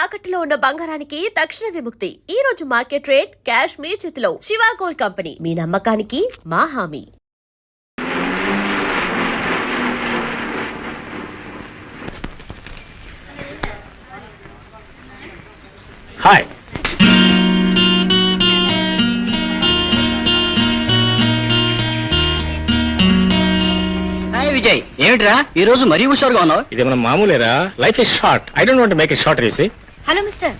తాకట్టులో ఉన్న బంగారానికి తక్షణ విముక్తి. ఈ రోజు మార్కెట్ రేట్ క్యాష్ మీ చేతిలో. శివ గోల్డ్ కంపెనీ, మీ నమ్మకానికి మా హామీ. హాయ్. విజయ్, ఏమిట్రా ఈ రోజు మరీ హుషారుగా ఉన్నావు? ఇది మన మామూలేరా. Life is short. I don't want to make it short. You see. Hello mister.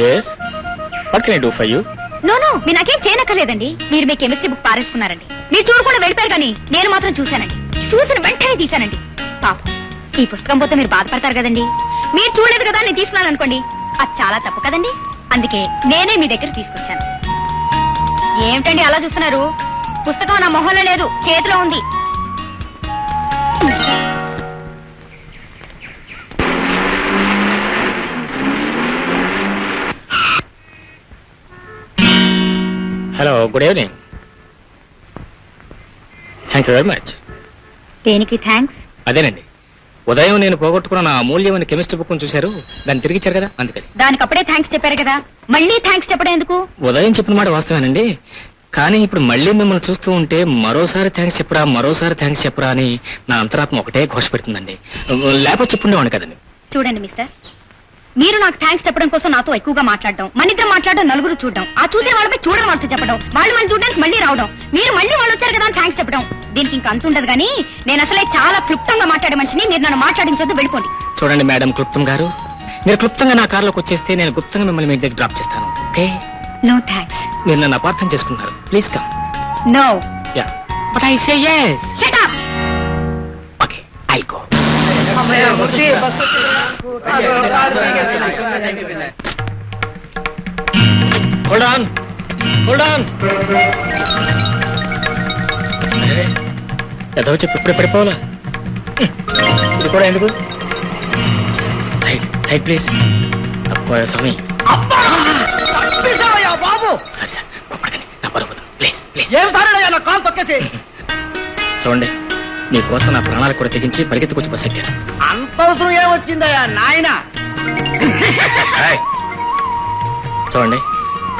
yes what can I do for you? No మీరు నాకేం చేయనక్కర్లేదండి. మీరు మీ కెమిస్ట్రీ బుక్ పారేసుకున్నారండి. మీరు చూడకుండా వెళ్ళిపోయారు కానీ నేను మాత్రం చూశానండి. చూసిన వెంటనే తీశానండి. పాపం, ఈ పుస్తకం పోతే మీరు బాధపడతారు కదండి. మీరు చూడలేదు కదా నేను తీసుకున్నాను అనుకోండి, అది చాలా తప్పు కదండి. అందుకే నేనే మీ దగ్గర తీసుకొచ్చాను. ఏమిటండి అలా చూస్తున్నారు? పుస్తకం నా మొహంలో లేదు, చేతిలో ఉంది. Hello, good evening. Thank you very much. దేనికి థ్యాంక్స్? అదేనండి, ఉదయం నేను పోగొట్టుకున్న నా అమూల్యమైన కెమిస్ట్రీ బుక్ చూశారు, దాన్ని తిరిగి ఇచ్చారు కదా, అందుకని. దానికి అప్పుడే థ్యాంక్స్ చెప్పారు కదా, మళ్ళీ థ్యాంక్స్ చెప్పడం ఎందుకు? ఉదయం చెప్పిన మాట వాస్తవేనండి, కానీ ఇప్పుడు మళ్ళీ మిమ్మల్ని చూస్తూ ఉంటే మరోసారి థ్యాంక్స్ చెప్పరా అని నా అంతరాత్మ ఒకటే ఘోష పెడుతుందండి. లేకపోతే చెప్పుండేవాడిని కదండి. చూడండి మిస్టర్, మీరు నాకు థ్యాంక్స్ చెప్పడం కోసం నాతో ఎక్కువగా మాట్లాడడం, మన ఇద్దరు మాట్లాడడం, నలుగురు చూడడం, ఆ చూసే వాళ్ళపై చూడడం వాళ్ళతో చెప్పడం, వాళ్ళు మనం చూడడానికి మళ్ళీ రావడం, మీరు మళ్ళీ వాళ్ళు వచ్చారు కదా అని థ్యాంక్స్ చెప్పడం, దీనికి ఇంకా అంత ఉండదు. కానీ నేను అసలే చాలా క్లుప్తంగా మాట్లాడే మనిషిని, మీరు నన్ను మాట్లాడించొద్దు, వెళ్ళిపోండి. చూడండి మేడం క్లుప్తం గారు, మీరు క్లుప్తంగా నా కారులోకి వచ్చేస్తే నేను గుప్తంగా మిమ్మల్ని మీ దగ్గర డ్రాప్ చేస్తాను. ఓకే? No thanks. మీరు నన్ను అపార్థం చేసుకున్నారు. Please come. No. Yeah, but I say yes. Shut up. Okay, I go. Hold on. ఏదో చెప్పి ఇప్పుడే పడిపోవాలా? ఇది కూడా ఎందుకు? Side please. తప్ప స్వామి. బాబు సరే సార్, కొప్పడకండి, నా పరుగుతుంది. ప్లీజ్. ఏం సారయ్యా, నా కాలు తొక్కేసి. చూడండి, మీకోసం నా ప్రాణాలు కూడా తెగించి పరిగెత్తుకొచ్చి బస్ ఎక్కాను. అంత అవసరం ఏమొచ్చిందయ్యా నాయన? చూడండి,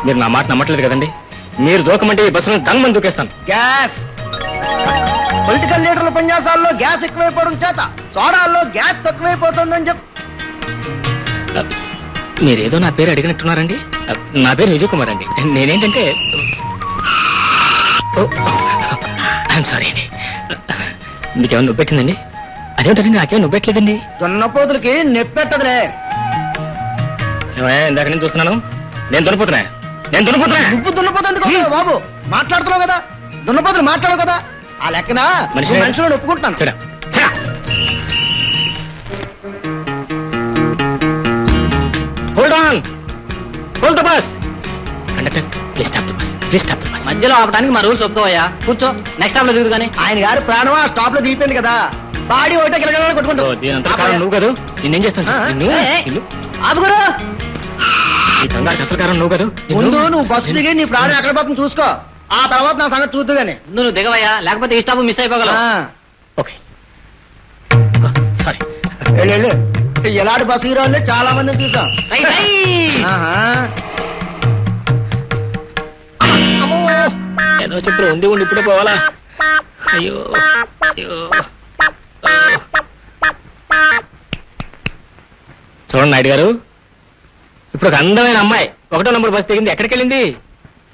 మీరు నా మాట నమ్మట్లేదు కదండి. మీరు దూకమంటే ఈ బస్సును దంగమని దూకేస్తాను. గ్యాస్ పొలిటికల్ లీడర్ల ఉపన్యాసాల్లో గ్యాస్ ఎక్కువైపోవడం చేత సోడాల్లో గ్యాస్ తక్కువైపోతుందని చెప్పి. మీరేదో నా పేరు అడిగినట్టున్నారండి. నా పేరు విజయ్ కుమార్ అండి. నేనేంటంటే ఐఎమ్ సారీ అండి. మీకేమైనా నొప్పెట్టిందండి? అదేమిటండి, నాకేమో నొప్పెట్టలేదండి. దున్నపోతులకి నెప్పెట్టదులే. ఇందాక నేను చూస్తున్నాను. నేను దున్నపోతున్నా. నువ్వు దున్నపోతుంది బాబు. మాట్లాడుతున్నావు కదా, దున్నపోతులు మాట్లాడవు కదా, ఆ లెక్కన మనుషులను ఒప్పుకుంటున్నాను. సరే, hold the bus. Conductor, please stop the bus. మధ్యలో ఆపడానికి మా రూల్స్ ఒప్పుకోవయ్యా. కూర్చో, నెక్స్ట్ స్టాప్ లో దిగు. కానీ ఆయన గారు ప్రాణం ఆ స్టాప్ లో దిగిపోయింది కదా, బాడీ ఒకటే గిలగల కొట్టుకుంటూ. నువ్వు కదా, నేనేం చేస్తాను? ఆపుగురు, ఈ కంగారు అసలు కారణం నువ్వు కదా. ముందు నువ్వు బస్సు దిగి నీ ప్రాణం ఎక్కడ పోతుంది చూసుకో, ఆ తర్వాత నా సంగతి చూద్దు గానీ. నువ్వు దిగవయ్యా, లేకపోతే ఈ స్టాప్ మిస్ అయిపోగలవు. Okay, sorry. ఎలాంటి బస్సు హీరోలు చాలా మందిని చూసాం. ఏదో చెప్పుడు ఉండి ఇప్పుడే పోవాలా? అయ్యో. చూడండి నాయుడు గారు, ఇప్పుడు ఒక అందమైన అమ్మాయి 1వ నంబర్ బస్ దిగింది. ఎక్కడికి వెళ్ళింది?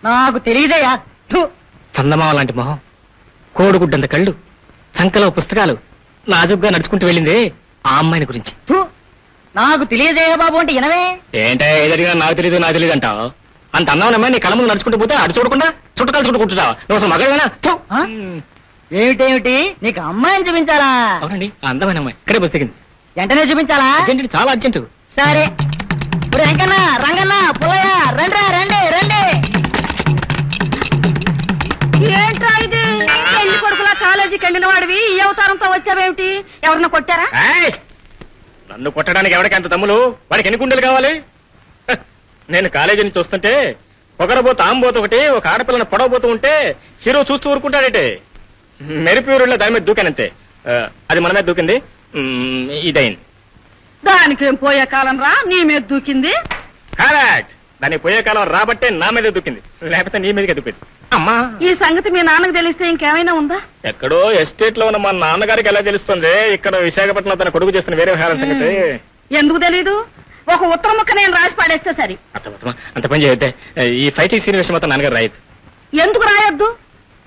నాకు తెలియదయ్యా. చందమామ లాంటి మొహం, కోడిగుడ్డంత కళ్ళు, చంకలో పుస్తకాలు, నాజుగ్గా నడుచుకుంటూ వెళ్ళింది. ఆ అమ్మాయిని గురించి. నాకు తెలియదయ్యా బాబు అంటే వినవే. ఏంటే ఏదడిగా నాకు తెలియదు అంటావు? అంత అందమైన అమ్మాయి నీ కళ్ళ ముందు నడుచుకుంటూ పోతే అటు చూడకుండా చుట్టకాలు చుట్టుకుంటున్నావు. నువ్వు అసలు మగవేనా? ఏమిటేమిటి, నీకు అమ్మాయిని చూపించాలా? అవునండి, ఆ అందమైన అమ్మాయి ఇక్కడే బస్ దిగింది. వెంటనే చూపించాలా? అర్జెంట్, చాలా అర్జెంట్. సరే. ఇప్పుడు వెంకన్న, రంగన్న, పుల్లయ్య, రండి రండి. ఏంట్రా ఇది? పెళ్లి కొడుకులా కాలేజీకి వెళ్ళిన వాడివి ఈ అవతారంతో వచ్చావేమిటి? ఎవరన్నా కొట్టారా? నన్ను కొట్టడానికి ఎవరికి అంత తమ్ములు? వాడికి ఎన్ని గుండెలు కావాలి? నేను కాలేజీ నుంచి వస్తుంటే పొగరబోతు ఆంబోతు ఒకటి ఒక ఆడపిల్లని పొడవబోతూ ఉంటే హీరో చూస్తూ ఊరుకుంటాడేటే. మెరిపూరులో దాని మీద దూకానంతే. అది మన మీద దూకింది. ఇదైంది. దానికేం పోయే కాలం రా నీ మీద దూకింది. కరెక్ట్. దాన్ని పోయే కాలం రాబట్టే నా మీద దూకింది, లేకపోతే నీ మీదకి దూకింది. అమ్మా, ఈ సంగతి మీ నాన్నకు తెలిస్తే ఇంకేమైనా ఉందా? ఎక్కడో ఎస్టేట్ లో ఉన్న మా నాన్నగారికి ఎలా తెలుస్తుంది ఇక్కడ విశాఖపట్నం తన కొడుకు చేస్తున్న వేరే వ్యవహారం సంగతి? ఎందుకు తెలీదు? ఒక ఉత్తర ముక్క నేను రాసి పాడేస్తే సరి. అంత పని చేయతే ఈ ఫైటింగ్ సీన్ విషయం మొత్తం నాన్నగారు రాయదు. ఎందుకు రాయొద్దు?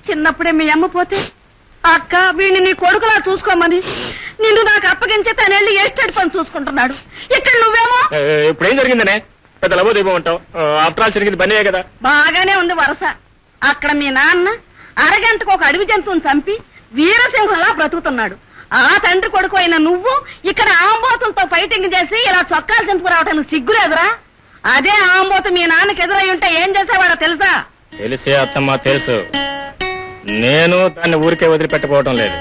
చిన్నప్పుడే మీ అమ్మ పోతే అక్క వీడిని నీ కొడుకులా చూసుకోమని నిన్ను నాకు అప్పగించే తనెళ్ళి ఎస్టేట్ పని చూసుకుంటున్నాడు. ఇక్కడ నువ్వేమో ఇప్పుడు ఏం జరిగిందనే పెద్ద లబోదీపం ఉంటావు. ఆఫ్టర్ ఆల్ జరిగింది బనే కదా. బాగానే ఉంది వరస. అక్కడ మీ నాన్న అరగంటకు ఒక అడవి జంతువుని చంపి వీరసింహంలా బ్రతుకుతున్నాడు. ఆ తండ్రి కొడుకు అయిన నువ్వు ఇక్కడ ఆంబోతులతో ఫైటింగ్ చేసి ఇలా చొక్కాలు చంపుకు రావటానికి సిగ్గులేదురా? అదే ఆంబోతు మీ నాన్నకి ఎదురై ఉంటే ఏం చేసేవాడో తెలుసా? తెలిసే అత్తమ్మ తెలుసు. నేను దాన్ని ఊరికే వదిలిపెట్టపోవడం లేదు.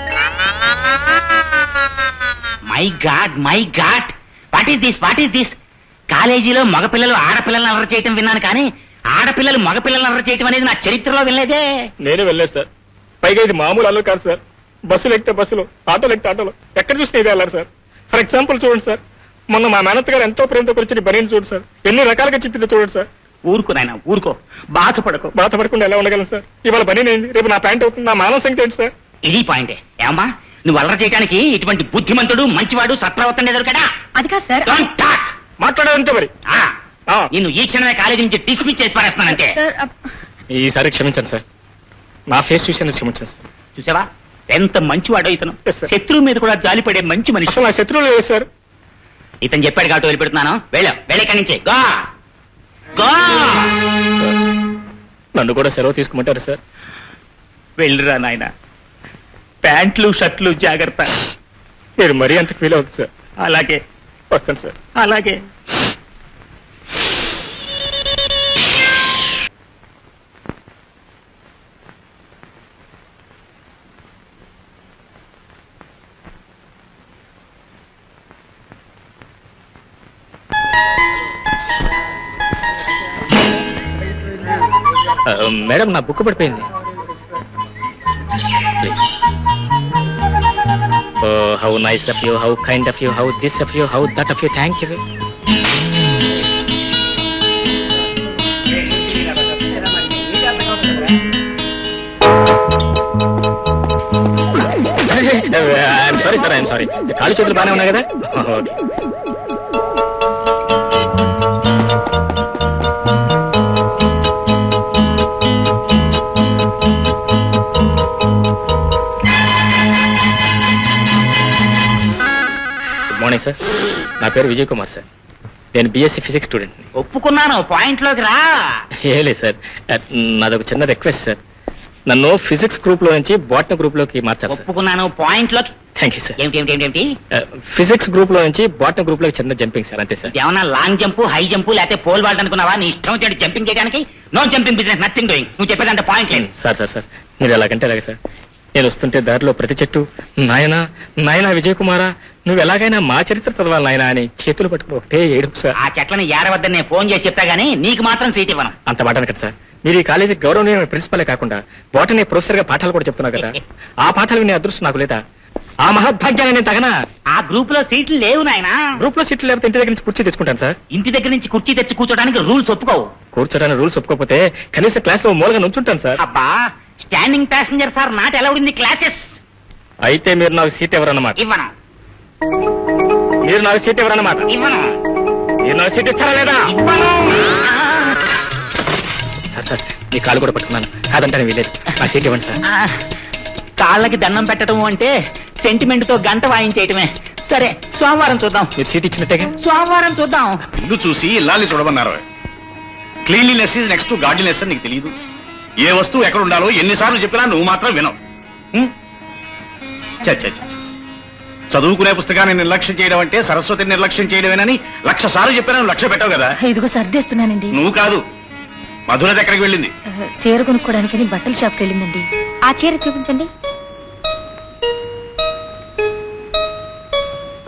My God what is this కాలేజీలో మగపిల్లలు ఆడపిల్లలను అల్లరి చేయటం విన్నాను కానీ ఆడపిల్లలు మగపిల్లలను అల్లరి చేయటం అనేది నా చరిత్రలో వినలేదే. నేను వెళ్ళలేదు సార్. పైగా ఇది మామూలు అల్లరి కాదు సార్. బస్సులు ఎక్కితే బస్సులు, ఆటోలు ఎక్కితే ఆటోలు, ఎక్కడ చూస్తే ఇదే అల్లారు సార్. ఫర్ ఎగ్జాంపుల్ చూడండి సార్, మొన్న మా మేనత్ గారు ఎంతో ప్రేమతో కొలిచిన బనీని చూడండి సార్. ఎన్ని రకాలుగా చెప్పిందో చూడండి సార్. ఊరుకో నాయన ఊరుకో, బాధపడకుండా ఎలా ఉండగలను సార్? ఇవాళ బనీన్ ఏంది, రేపు నా ప్యాంట్ అవుతుంది. నా మానవ సంఖ్య ఏంటి సార్? ఇది పాయింటే. ఏమ్మా నువ్వు అల్లరి చేయడానికి ఇటువంటి బుద్ధిమంతుడు మంచివాడు సత్ప్రవర్తన ఎదురుకడా? అది కాదు సార్. మాట్లాడేదంతే మరి. నిన్ను ఈ క్షణమే కాలేజీ నుంచి డిస్మిస్ చేసి పారేస్తానంటే. ఈసారి క్షమించండి సార్. నా ఫేస్ చూసి క్షమించండి సార్. చూసావా ఎంత మంచివాడో ఇతను. Yes, sir. శత్రువు మీద కూడా జాలిపడే మంచి మనిషి. అసలు నా శత్రువులు లేదు సార్. ఇతను చెప్పాడు కాబట్టి వదిలిపెడుతున్నాను. వెళ్ళక్కడి నుంచి గా గా. సార్, నన్ను కూడా సెలవు తీసుకోమంటారు సార్? వెళ్ళిరా నాయన. ప్యాంట్లు షర్ట్లు జాగ్రత్త. మీరు మరీ అంత ఫీల్ అవుతుంది సార్. అలాగే వస్తాను సార్. అలాగే. మేడం నా బుక్ పడిపోయింది. How nice of you, how kind of you, how this of you, how that of you, thank you. I'm sorry sir, I'm sorry. కాలు చేతులు బాగానే ఉన్నాయి కదా? ఓకే. Morning sir. నా పేరు విజయ్ కుమార్ సార్. నేను బిఎస్సీ ఫిజిక్స్ స్టూడెంట్. ఒప్పుకున్నాను, పాయింట్ లోకి రా. ఏ లేదు సార్, నాదొక చిన్న రిక్వెస్ట్ సార్. నన్ను ఫిజిక్స్ గ్రూప్ లో నుంచి బాటనీ గ్రూప్ లోకి మార్చాలి. ఒప్పుకున్నాను, పాయింట్ లోకి. Thank you sir. ఏమిటి ఫిజిక్స్ గ్రూప్ లో నుంచి బాటనీ గ్రూప్ లోకి చిన్న జంపింగ్ సార్, అంతే సార్. ఏమన్నా లాంగ్ జంప్, హై జంప్, లేకపోతే పోల్ వాల్ట్ అనుకున్నావా? నీ ఇష్టం వచ్చి జంపింగ్ చేయడానికి. No jumping business, nothing doing. నువ్వు చెప్పేదంటే పాయింట్ లేదు. సార్ సార్ సార్, మీరు ఎలాగంటే అలాగే సార్. నేను వస్తుంటే దారిలో ప్రతి చెట్టు నాయనా నాయనా విజయ్ కుమారా నువ్వు ఎలాగైనా మా చరిత్ర చదవాలి నాయనా అని చేతులు పట్టుకుని ఒకటే ఏడుపు సార్. ఆ చెట్లను ఏరవద్దని నేను ఫోన్ చేసి చెప్తా గానీ నీకు మాత్రం సీట్ ఇవ్వను. అంత మాట కదా సార్. మీరు ఈ కాలేజీ గౌరవనీయమైన ప్రిన్సిపలే కాకుండా బాటనీ ప్రొఫెసర్ గా పాఠాలు కూడా చెప్తున్నారు కదా. ఆ పాఠాలు వినే అదృష్టం నాకు లేదా? ఆ మహద్భాగ్యాన్ని నేను తగనా? ఆ గ్రూప్ లో సీట్లు లేవు నాయనా. గ్రూప్ లో సీట్లు లేకపోతే ఇంటి దగ్గర నుంచి కుర్చీ తెచ్చుకుంటాను సార్. ఇంటి దగ్గర నుంచి కుర్చీ తెచ్చి కూర్చోడానికి రూల్స్ ఒప్పుకోవు. కూర్చోడానికి రూల్స్ ఒప్పుకోకపోతే కనీసం క్లాస్ లో మూలగా నుంచుంటాను సార్. అబ్బా, standing passenger sir, not allowed in the classes. అయితే మీరు నాకు సీట్ ఎవరన్నమాట? ఇవ్వను. మీరు నాకు సీట్ ఎవరన్నమాట? ఇవ్వను. మీరు నాకు సీట్ ఇస్తారా లేదా? ఇవ్వను. సార్ సార్, మీ కాలు కూడా పట్టుకున్నాను, కాదంటే వీలేదు. నా సీట్ ఇవ్వండి సార్. కాళ్ళకి దండం పెట్టడం అంటే సెంటిమెంట్ తో గంట వాయించేయటమే. సరే, సోమవారం చూద్దాం. మీరు సీట్ ఇచ్చినట్టేగా? సోమవారం చూద్దాం. ఇల్లు చూసి ఇల్లాలి చూడమన్నారు. క్లీన్లీనెస్ ఈజ్ నెక్స్ట్ టు గార్డీనెస్ అని నీకు తెలియదు. ఏ వస్తువు ఎక్కడ ఉండాలో ఎన్నిసార్లు చెప్పినా నువ్వు మాత్రం వినవు. చదువుకునే పుస్తకాన్ని నిర్లక్ష్యం చేయడం అంటే సరస్వతిని నిర్లక్ష్యం చేయడమేనని 1,00,000 సార్లు చెప్పినా నువ్వు లక్ష్య పెట్టావు కదా. ఇదిగో సర్దేస్తున్నానండి. నువ్వు కాదు, మధురది ఎక్కడికి వెళ్ళింది? చీర కొనుక్కోవడానికి బట్టల షాప్కి వెళ్ళిందండి. ఆ చీర చూపించండి.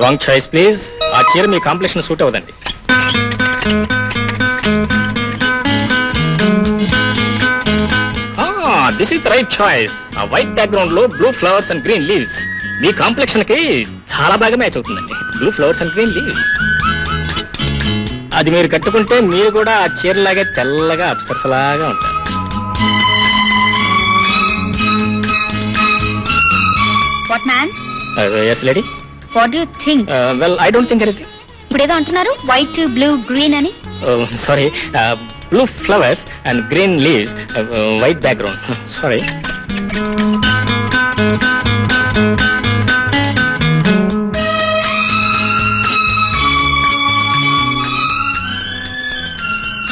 Wrong choice please. ఆ చీర మీ కాంప్లెక్షన్ సూట్ అవ్వదండి. This is right choice. ఆ వైట్ బ్యాక్గ్రౌండ్ లో blue flowers and green leaves me complexion కి చాలా బాగా మ్యాచ్ అవుతుందండి. Blue flowers and green leaves. అది మీరు కట్టుకుంటే మీరు కూడా ఆ చీరలాగే తెల్లగా అప్సరసలాగా ఉంటారు. What man, yes lady. What do you think? Well I don't think anything. ఇప్పుడు ఏదో అంటున్నారు, వైట్ బ్లూ గ్రీన్ అని. Sorry, blue flowers and green leaves, white background. Sorry.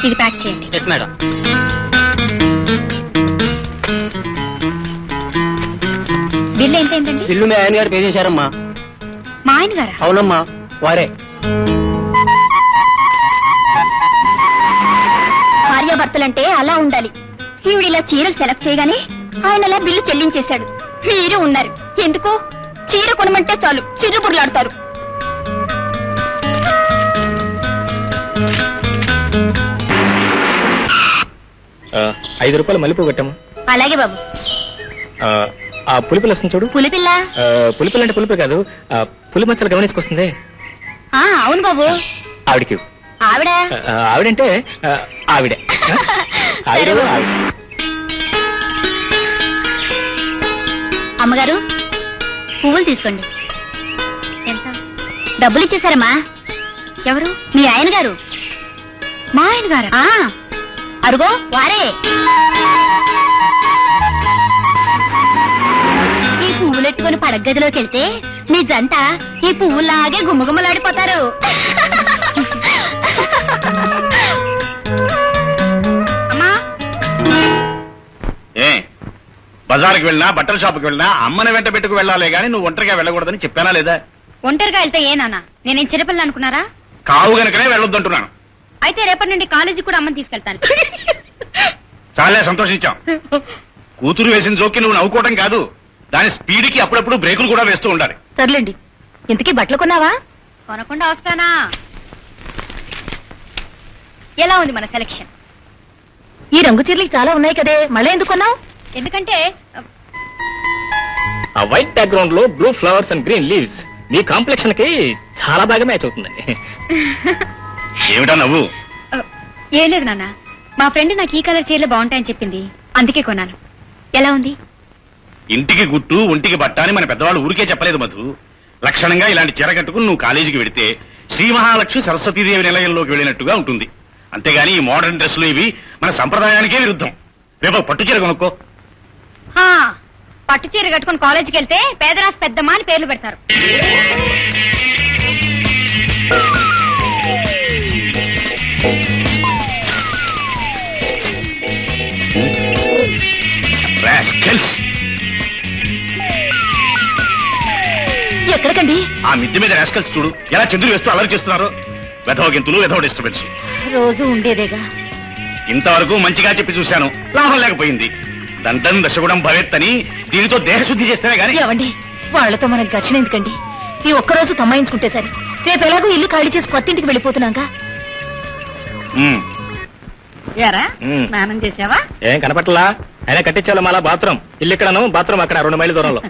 ఇది ప్యాక్ చేయండి. Yes madam. బిల్లు ఎంతైందండి? ఇల్లు మీ ఆయన గారు పే చేశారమ్మా. మా ఆయన గారా? అవునమ్మా, వారే. భార్యాభర్తలంటే అలా ఉండాలి. ఈవిడ ఇలా చీరలు సెలెక్ట్ చేయగానే ఆయన అలా బిల్లు చెల్లించేశాడు. మీరు ఉన్నారు ఎందుకు? చీర కొనమంటే చాలు చిరుబుర్లాడతారు. ₹5 మల్లెపూ కట్టమ్మా. అలాగే బాబు. ఆ పులిపిల్ల వస్తుంది చూడు. పులిపిల్ల? పులిపిల్ల అంటే పులిపి కాదు, పులి మచ్చలు గమనించుకొస్తుంది. అవును బాబు. ఆవిడకి. ఆవిడ? ఆవిడంటే ఆవిడే. ఆవిడ. అమ్మగారు పువ్వులు తీసుకోండి. ఎంత? డబ్బులు ఇచ్చేసారమ్మా. ఎవరు? మీ ఆయన గారు. మా ఆయన గారు? అరుగో వారే. ఈ పువ్వులెట్టుకుని పడగదిలోకి వెళ్తే మీ జంట ఈ పువ్వులాగే గుమ్మగుమ్మలాడిపోతారు. అమ్మా, ఏ బజార్కి వెళ్ళినా బట్టల షాప్కి వెళ్ళినా అమ్మని వెంట పెట్టుకు వెళ్ళాలే గాని నువ్వు ఒంటరిగా వెళ్ళకూడదని చెప్పానా లేదా? ఒంటరిగా వెళ్తే ఏనా? నేనేం చిన్నపిల్ల అనుకున్నారా? కావు గనుకనే వెళ్ళొద్దంటున్నాను. అయితే రేపటి నుండి కాలేజీ కూడా అమ్మని తీసుకెళ్తాను. చాలే సంతోషించాం. కూతురు వేసిన జోక్కి నువ్వు నవ్వుకోవటం కాదు, దాని స్పీడ్కి అప్పుడప్పుడు బ్రేకులు కూడా వేస్తూ ఉండాలి. సర్లేండి. ఇంతకీ బట్టలు కొన్నావా? కొనకుండా వస్తానా? ఎలా ఉంది మన సెలక్షన్? ఈ రంగు చీరలు చాలా ఉన్నాయి కదే, మళ్ళీ ఎందుకు కొన్నావు? ఎందుకంటే ఆ వైట్ బ్యాక్గ్రౌండ్ లో blue flowers and green leaves me complexion కి చాలా బాగా మ్యాచ్ అవుతుందండి. ఏమిటా నవ్వు? ఏం లేదు నాన్న, మా ఫ్రెండ్ నాకు ఈ కలర్ చీరలు బాగుంటాయని చెప్పింది, అందుకే కొన్నాను. ఎలా ఉంది? ఇంటికి గుట్టు ఒంటికి బట్ట అని మన పెద్దవాళ్ళు ఊరికే చెప్పలేదు మధు. లక్షణంగా ఇలాంటి చీర కట్టుకుని నువ్వు కాలేజీకి వెడితే శ్రీ మహాలక్ష్మి సరస్వతీదేవి నిలయంలోకి వెళ్ళినట్టుగా ఉంటుంది. అంతేగాని ఈ మోడర్న్ డ్రెస్సులు ఇవి మన సంప్రదాయానికే విరుద్ధం. రేపు పట్టు చీర కొనుక్కో. పట్టు చీర కట్టుకుని కాలేజీకి వెళ్తే పేదరాశి పెద్దమ్మ అని పేర్లు పెడతారు. ఎక్కడికండి? ఆ మిద్దె మీద రాస్కల్స్ చూడు ఎలా చెందులు వేస్తూ అలరి చేస్తున్నారు. వెధవ గెంతులు, వెధవ డిస్టర్బెన్స్. రోజు ఉండేదేగా. ఇంతవరకు మంచిగా చెప్పి చూశాను, లాభం లేకపోయింది. దండం దశగుణం భవేత్ అని దీనితో దేహశుద్ధి చేస్తేనే గానీ. ఏవండి, వాళ్లతో మనకు ఘర్షణ ఎందుకండి? ఈ ఒక్కరోజు తమ్మాయించుకుంటే సరే. రేపు ఎలాగో ఇల్లు ఖాళీ చేసి కొత్తింటికి వెళ్ళిపోతున్నాగా. ఏరా స్నానం చేసావా? ఏం కనపట్లా? అయినా కట్టించాలి మళ్ళా బాత్రూమ్. ఇల్లు ఇక్కడను, బాత్రూమ్ అక్కడ 2 మైళ్ళ దూరంలో.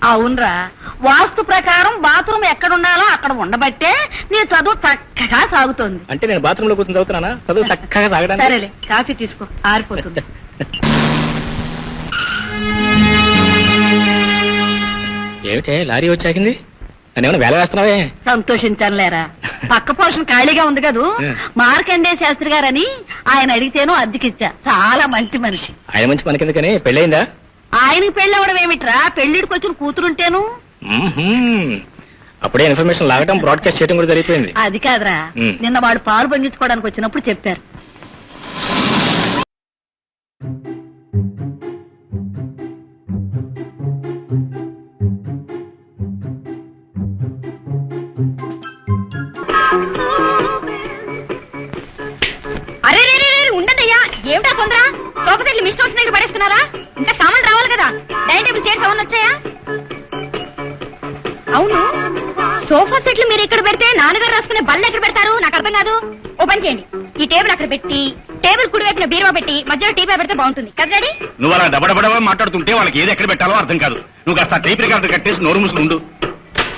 అవునరా, వాస్తు ప్రకారం బాత్రూమ్ ఎక్కడుండాలో అక్కడ ఉండబట్టే నీ చదువు చక్కగా సాగుతోంది. అంటే నేను బాత్రూమ్ లో కూర్చొని చదువుతున్నానా? చదువు చక్కగా సాగడానికి. సరేలే, కాఫీ తీసుకో, ఆరిపోతుంది. ఏమిటే లారీ వచ్చాకింది? నన్ను వేల వేస్తున్నావే? సంతోషించానులేరా, పక్క పోర్షన్ ఖాళీగా ఉంది కదూ. మార్కండే శాస్త్రి గారని ఆయన అడిగితేనో అద్దెకిచ్చా. చాలా మంచి మనిషి. ఆయన మంచి మనకెందుకని? పెళ్ళయిందా? ఆయనకి పెళ్ళవడం ఏమిట్రా, పెళ్లిడికి వచ్చిన కూతురుంటేను. అప్పుడే ఇన్ఫర్మేషన్ లాగటం, బ్రాడ్కాస్ట్ చేయడం కూడా జరిగిపోయింది. అది కాదురా, నిన్న వాడు పాలు పొంగించుకోవడానికి వచ్చినప్పుడు చెప్పారు. అరే రే రే ఉండదయ్యా, ఏమిటా తొందర? సోఫా సెట్లు మిస్టర్ వచ్చిన దగ్గర పడేస్తున్నారా? ఇంకా సామాన్ రావాలి కదా. డైనింగ్ టేబుల్ చైర్స్ ఏమన్నా వచ్చాయా? అవును, సోఫా సెట్లు మీరు ఇక్కడ పెడితే నాన్నగారు రాసుకునే బల్ల ఎక్కడ పెడతారు? నాకు అర్థం కాదు. ఓ పని చేయండి, ఈ టేబుల్ అక్కడ పెట్టి టేబుల్ కుడి వైపున బీరువా పెట్టి మధ్యలో టీ పెడితే బాగుంటుంది కదా డాడీ? నువ్వు అలా డబడబడ మాట్లాడుతుంటే వాళ్ళకి ఏది ఎక్కడ పెట్టాలో అర్థం కాదు. నువ్వు కాస్త టైప్ రికార్డు కట్టేసి నోరు మూసుకుండు.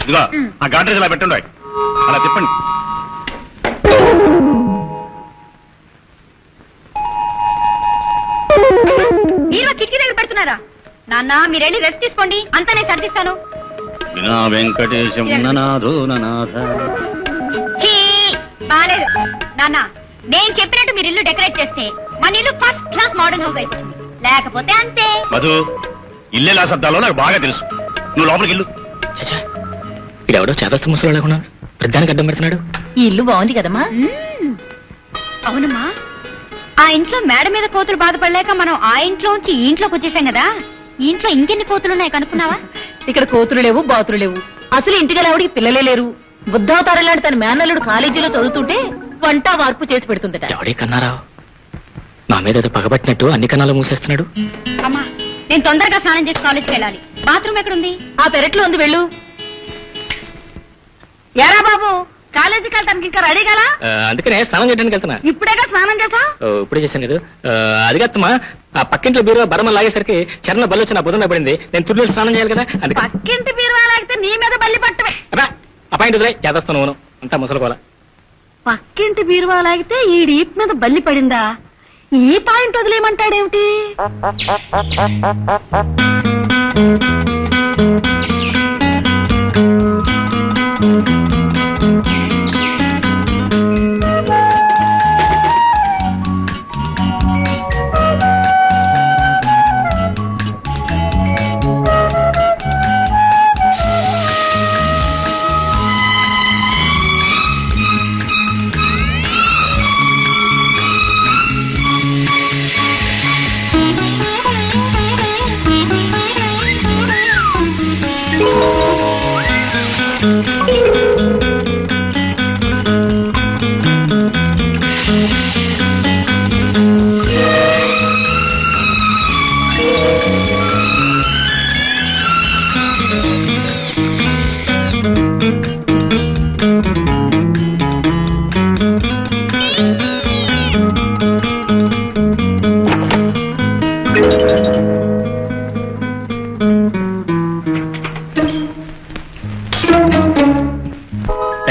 ఇదిగో ఆ గాడ్రేజ్ అలా పెట్టండి అలా తిప్పండి. మీరు కిటికీ దగ్గర పెడుతున్నారా? నాన్న మీరు వెళ్ళి రెస్ట్ తీసుకోండి, అంతా నేను సర్దిస్తాను. వినా వెంకటేశం ననాథో ననాథ. ఛీ, బాలేదు నాన్న. నేను చెప్పినట్టు మీరు ఇల్లు డెకరేట్ చేస్తే మన ఇల్లు ఫస్ట్ క్లాస్ మోడర్న్ హౌస్ అయిపోతుంది. లేకపోతే అంతే. మధు, ఇల్లెలా శబ్దాలో నాకు బాగా తెలుసు. నువ్వు లోపలికి ఇల్లు. చచ్చా, ఇడెవడో చేదస్త ముసలు లేకుండా పెద్దానికి అడ్డం పెడుతున్నాడు. ఈ ఇల్లు బాగుంది కదమ్మా. అవునమ్మా, ఆ ఇంట్లో మేడ మీద కోతులు బాధపడలేక మనం ఆ ఇంట్లోంచి ఈ ఇంట్లోకి వచ్చేసాం కదా. ఈ ఇంట్లో ఇంకెన్ని కోతులున్నాయి కనుక్కున్నావా? ఇక్కడ కోతులు లేవు, బాతులు లేవు. అసలు ఇంటికి ఆవిడికి పిల్లలే లేరు. బుద్ధావతారం లాంటి తన మేనల్లుడు కాలేజీలో చదువుతుంటే వంట వార్పు చేసి పెడుతుందట. ఎవడే కన్నారావు నా మీద ఏదో పగబట్టినట్టు అన్ని కన్నాలు మూసేస్తున్నాడు. అమ్మా, నేను తొందరగా స్నానం చేసి కాలేజీకి వెళ్ళాలి. బాత్రూమ్ ఎక్కడుంది? ఆ పెరట్లో ఉంది, వెళ్ళు. ఎరా బాబు, కాలేజీకి వెళ్తానికి ఇంకా రెడీ కదా? అందుకనే స్నానం చేయడానికి వెళ్తున్నా. ఇప్పుడేగా స్నానం చేసా? ఇప్పుడే చేశాను కదా. అది కాదమ్మా, ఆ పక్కింట్లో బీరువా బరమ లాగేసరికి చరణ బల్లి వచ్చి నా బుధన పడింది. నేను తుర్లు స్నానం చేయాలి కదా. అందుకే పక్కింటి బీరువా లాగితే నీ మీద బల్లి పట్టవే. అపాయింట్ వదిలే చేదస్తాను నువ్వు అంతా ముసలుకోవాలా. పక్కింటి బీరువా లాగితే ఈ డీప్ మీద బల్లి పడిందా? ఈ పాయింట్ వదిలేయమంటాడేమిటి?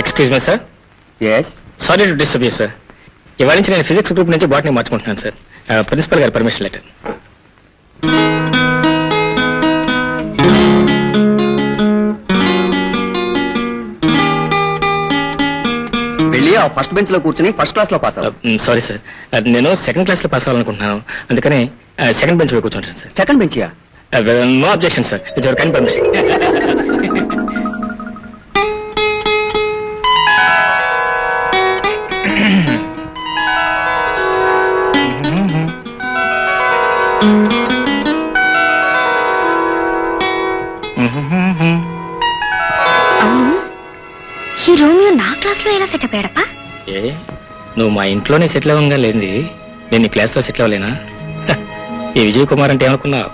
Excuse me sir. Sorry to disturb you sir. ఇవాళ నుంచి నేను ఫిజిక్స్ గ్రూప్ నుంచి బాటనీ మార్చుకుంటున్నాను సార్. ప్రిన్సిపల్ గారి పర్మిషన్ లెటర్. వెళ్ళి ఆ ఫస్ట్ బెంచ్ లో కూర్చుని ఫస్ట్ క్లాస్ లో పాస్ సారీ సార్, నేను సెకండ్ క్లాస్ లో పాస్ అవ్వాలనుకుంటున్నాను. అందుకని సెకండ్ బెంచ్ లో కూర్చుంటాను sir. Second bench no objection sir, it's your kind permission. ఈ రోమియో నా క్లాస్ లో ఎలా సెటప్ అయ్యాడప్పా? ఏ నువ్వు మా ఇంట్లోనే సెటిల్ అవ్వగా లేనిది నేను నీ క్లాస్ లో సెటిల్ అవ్వలేనా? ఈ విజయ్ కుమార్ అంటే ఏమనుకున్నావు?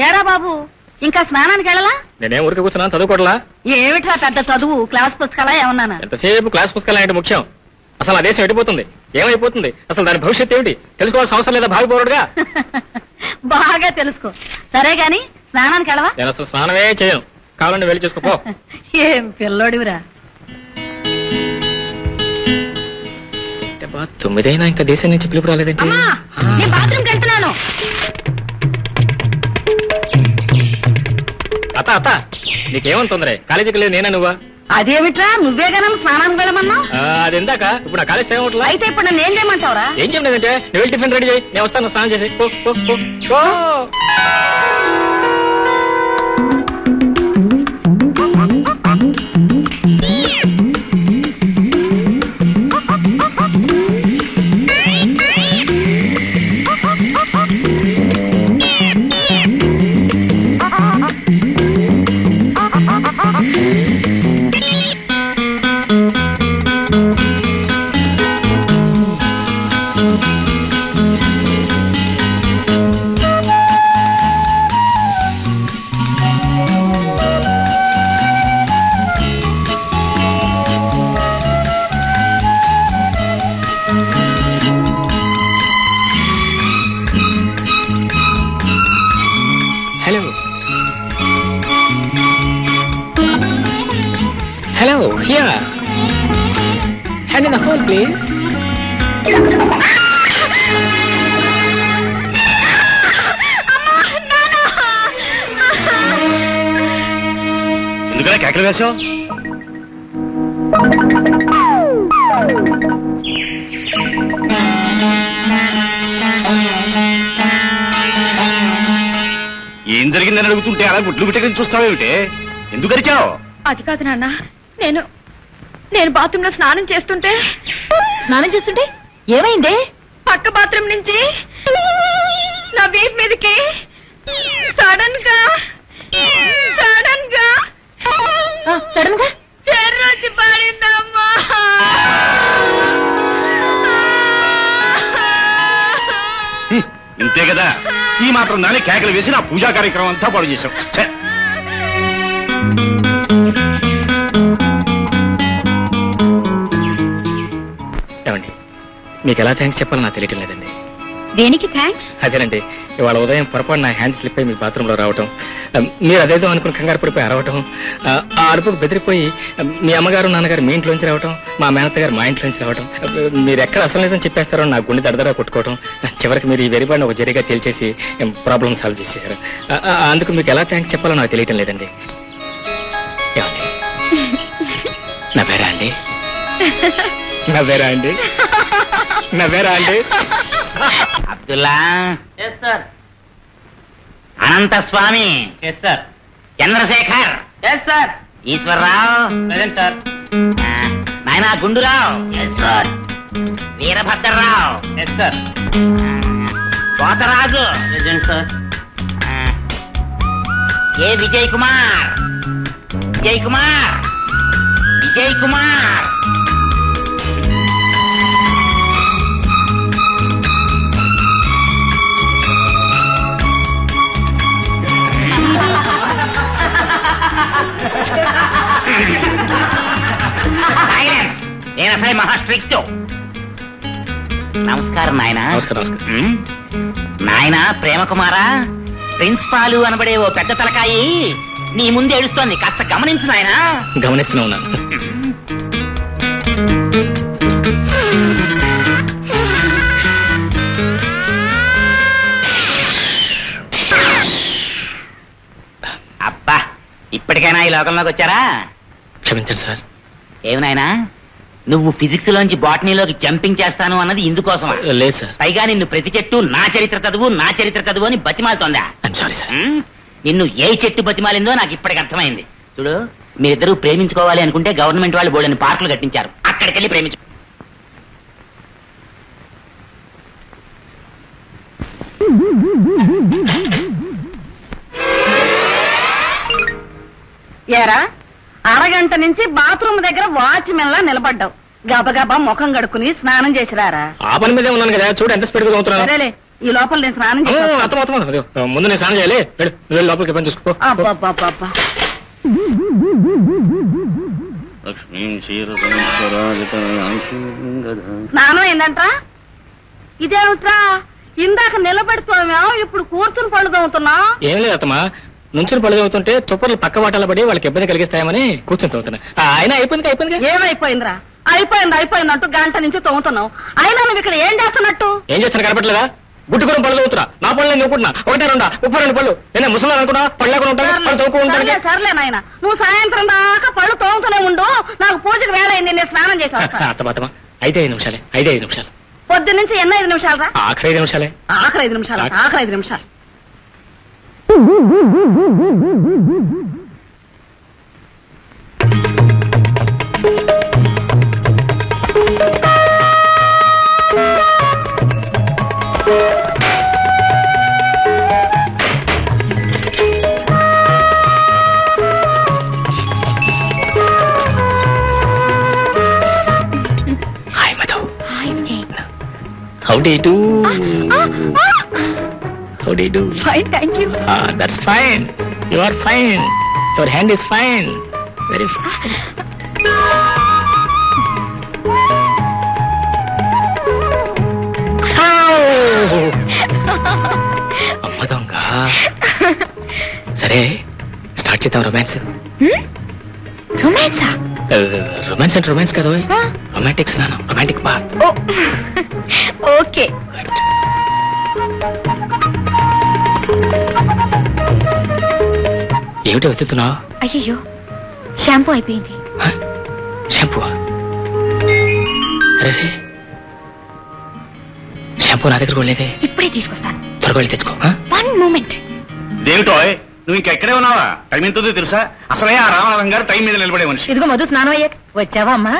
ఏరా బాబు, ఇంకా స్నానానికి వెళ్ళలా? నేనేం ఊరికి కూర్చున్నాను, చదువుకోవట్లా? ఏమిట్రా పెద్ద చదువు, క్లాస్ పుస్తకాలా ఏమన్నానా? ఎంతసేపు క్లాస్ పుస్తకాలు అంటే ముఖ్యం. అసలు ఆ దేశం ఎడిపోతుంది, ఏమైపోతుంది, అసలు దాని భవిష్యత్తు ఏమిటి తెలుసుకోవాల్సిన అవసరం లేదా భావిపోరుడుగా? బాగా తెలుసుకో. సరే గాని స్నానానికి వెళ్ళవా? నేను అసలు స్నానమే చేయను, కావాలండి వెళ్ళి చేసుకోపో. ఏం పిల్లోడివిరా. 9 అయినా ఇంకా దేశం నుంచి పిలుపు రాలేదంటే. అమ్మా, నేను బాత్రూమ్కి వెళ్తున్నాను. అత్త నీకేమని తొందరే? కాలేజీకి లేదు నేనే నువ్వా? అదేమిట్రా, నువ్వే గనం స్నానానికి వెళ్ళమన్నా? అది ఎందాక ఇప్పుడు నా కాలేజ్ టైం అవట్లా. అయితే ఇప్పుడు నన్ను ఏం చేయమంటావురా? ఏం చేయలేదంటే నువ్వు వెళ్ళి టిఫిన్ రెడీ చేయి, నేను వస్తాను స్నానం చేసి. Yeah. Hand in the hole, please. ఎందుకనే కేకలు వేశావు? ఏం జరిగిందని అడుగుతుంటే అలా గుడ్లు గుట్టని చూస్తావేమిటే? ఎందుకు అరిచావు? అది కాదు నాన్న, నేను బాత్రూమ్ లో స్నానం చేస్తుంటే ఏమైందే? పక్క బాత్రూమ్ నుంచి నా వీప్ మీదకి సడన్ గా సడన్ గా చెర్రొచ్చి పడిందమ్మా. ఇంతే కదా, ఈ మాత్రం దాన్ని కేకలు వేసి నా పూజా కార్యక్రమం అంతా పాడు చేశావు. ఛే! ఏమండి, మీకు ఎలా థ్యాంక్స్ చెప్పాలో నాకు తెలియటం లేదండి. దేనికి థ్యాంక్స్? అదేనండి, ఇవాళ ఉదయం పొరపాటు నా హ్యాండ్ స్లిప్ అయి మీ బాత్రూంలో రావటం, మీరు అదేదో అనుకుని కంగారు పడిపోయి అరవటం, ఆ అరుపుకు బెదిరిపోయి మీ అమ్మగారు నాన్నగారు మీ ఇంట్లోంచి రావటం, మా మేనత్తగారు మా ఇంట్లోంచి రావటం, మీరు ఎక్కడ అసలు నిజం చెప్పేస్తారో నా గుండె దడదడా కొట్టుకోవటం, చివరికి మీరు ఈ వెరిబాడిని ఒక జరిగా తేల్చేసి ప్రాబ్లం సాల్వ్ చేసేసారు. అందుకు మీకు ఎలా థ్యాంక్స్ చెప్పాలో నాకు తెలియటం లేదండి. ఏమండి, నవ్వారా అండి? నవ్వారా అండి? నవ్వారా అండి? అబ్దుల్లా. అనంత స్వామి. చంద్రశేఖర్. ఈశ్వరరావు. నాయనా గుండురావు. వీరభద్రరావు. కోతరాజు. ఏ విజయ్ కుమార్. విజయ్ కుమార్. విజయ్ కుమార్. నేను అసలు మహా స్ట్రిక్ట్. నమస్కారం నాయన. నమస్కారం. నాయన ప్రేమ కుమారా, ప్రిన్సిపాలు అనబడే ఓ పెద్ద తలకాయి నీ ముందు ఏడుస్తోంది, కాస్త గమనించు నాయన. గమనిస్తూనే ఉన్నాను. అబ్బా, ఇప్పటికైనా ఈ లోకంలోకి వచ్చారా? క్షమించండి సార్. ఏమి నాయనా, నువ్వు ఫిజిక్స్ లోంచి బాటనీలోకి జంపింగ్ చేస్తాను అన్నది ఇందుకోసం? లేదు సార్. పైగా నిన్ను ప్రతి చెట్టు నా చరిత్ర చదువు అని బతిమాలుతోందా? Sorry sir. నిన్ను ఏ చెట్టు బతిమాలిందో నాకు ఇప్పటికి అర్థమైంది. చూడు, మీరిద్దరూ ప్రేమించుకోవాలి అనుకుంటే గవర్నమెంట్ వాళ్ళు బోల్డని పార్కులు కట్టించారు, అక్కడికి వెళ్ళి ప్రేమించు. ఏరా, అరగంట నుంచి బాత్రూమ్ దగ్గర వాచ్మెన్ లా నిలబడ్డావు. గబగబా ముఖం కడుక్కుని స్నానం చేసిరారా. ఆ పని మీదే ఉన్నాను కదా, చూడు ఎంత స్పీడ్ గా అవుతున్నాను. సరేలే, ఈ లోపల నేను స్నానం చేసి ముందు నేను స్నానం చేయాలి. వెళ్ళి లోపలికి పని చూసుకో. అబ్బబ్బబ్బబ్బా. స్నానం ఏందంట్రా? ఇదేమిట్రా, ఇందాక నిలబడిపోయావు, ఇప్పుడు కూర్చుని పళ్ళు తోముతున్నా? ఏం లేదు అత్తమ్మా, నుంచుని పళ్ళు తోముతుంటే తుప్పర్లు పక్క వాటాల పడి వాళ్ళకి ఇబ్బంది కలిగిస్తాయమని కూర్చొని తోముతున్నా. అయినా అయిపోయింది. ఏమైపోయిందిరా? అయిపోయిందంటూ గంట నుంచి తోముతున్నావు. అయినా నువ్వు ఇక్కడ ఏం చేస్తున్నట్టు? ఏం చేస్తాను కనపట్లేదా? గుట్టుకుని పళ్ళు తోముతున్నా. నా పళ్ళు నేను నవ్వుకుంటున్నా. 1, 2, 32 పళ్ళు. నేను ముసలి అనుకున్నా, పళ్ళు లేకుండా ఉంటాను, పళ్ళు తోముకుంటాను. సర్లే నాయన, నువ్వు సాయంత్రం దాకా పళ్ళు తోముతూనే ఉండు. నాకు పూజకు వేళ అయింది, నేను స్నానం చేసి వస్తాను. అత్తమ్మ 5 నిమిషాలే. పొద్దు నుంచి ఎన్ని 5 నిమిషాలు రా? ఆఖరి 5 నిమిషాలే. ఆఖరి 5 నిమిషాలు. Hi Madhu. Hi Vijay. How do you do? How do you do? Fine, thank you. That's fine. You are fine. Your hand is fine. Very fine. అమ్మ దొంగ. సరే, స్టార్ట్ చేద్దాం రొమాన్స్. రొమాన్సా? రొమాన్స్ అంటే రొమాన్స్ కదా, రొమాంటిక్ స్నానం, రొమాంటిక్ బాత్. ఓకే. ఏమిటి వెతుకుతున్నావు? అయ్యో, shampoo అయిపోయింది. షాంపూ? అరే, షాంపూ నా దగ్గర కూడా లేదే. ఇప్పుడే తీసుకొస్తాను. త్వరగా వెళ్ళి తెచ్చుకో. 1 moment. దేవిటో నువ్వు ఇంకా ఎక్కడే ఉన్నావా? టైం ఎంతో తెలుసా? అసలే ఆ రామనాథం గారు టైం మీద నిలబడే మనిషి. ఇదిగో మధు, స్నానం అయ్యాక వచ్చావా అమ్మా?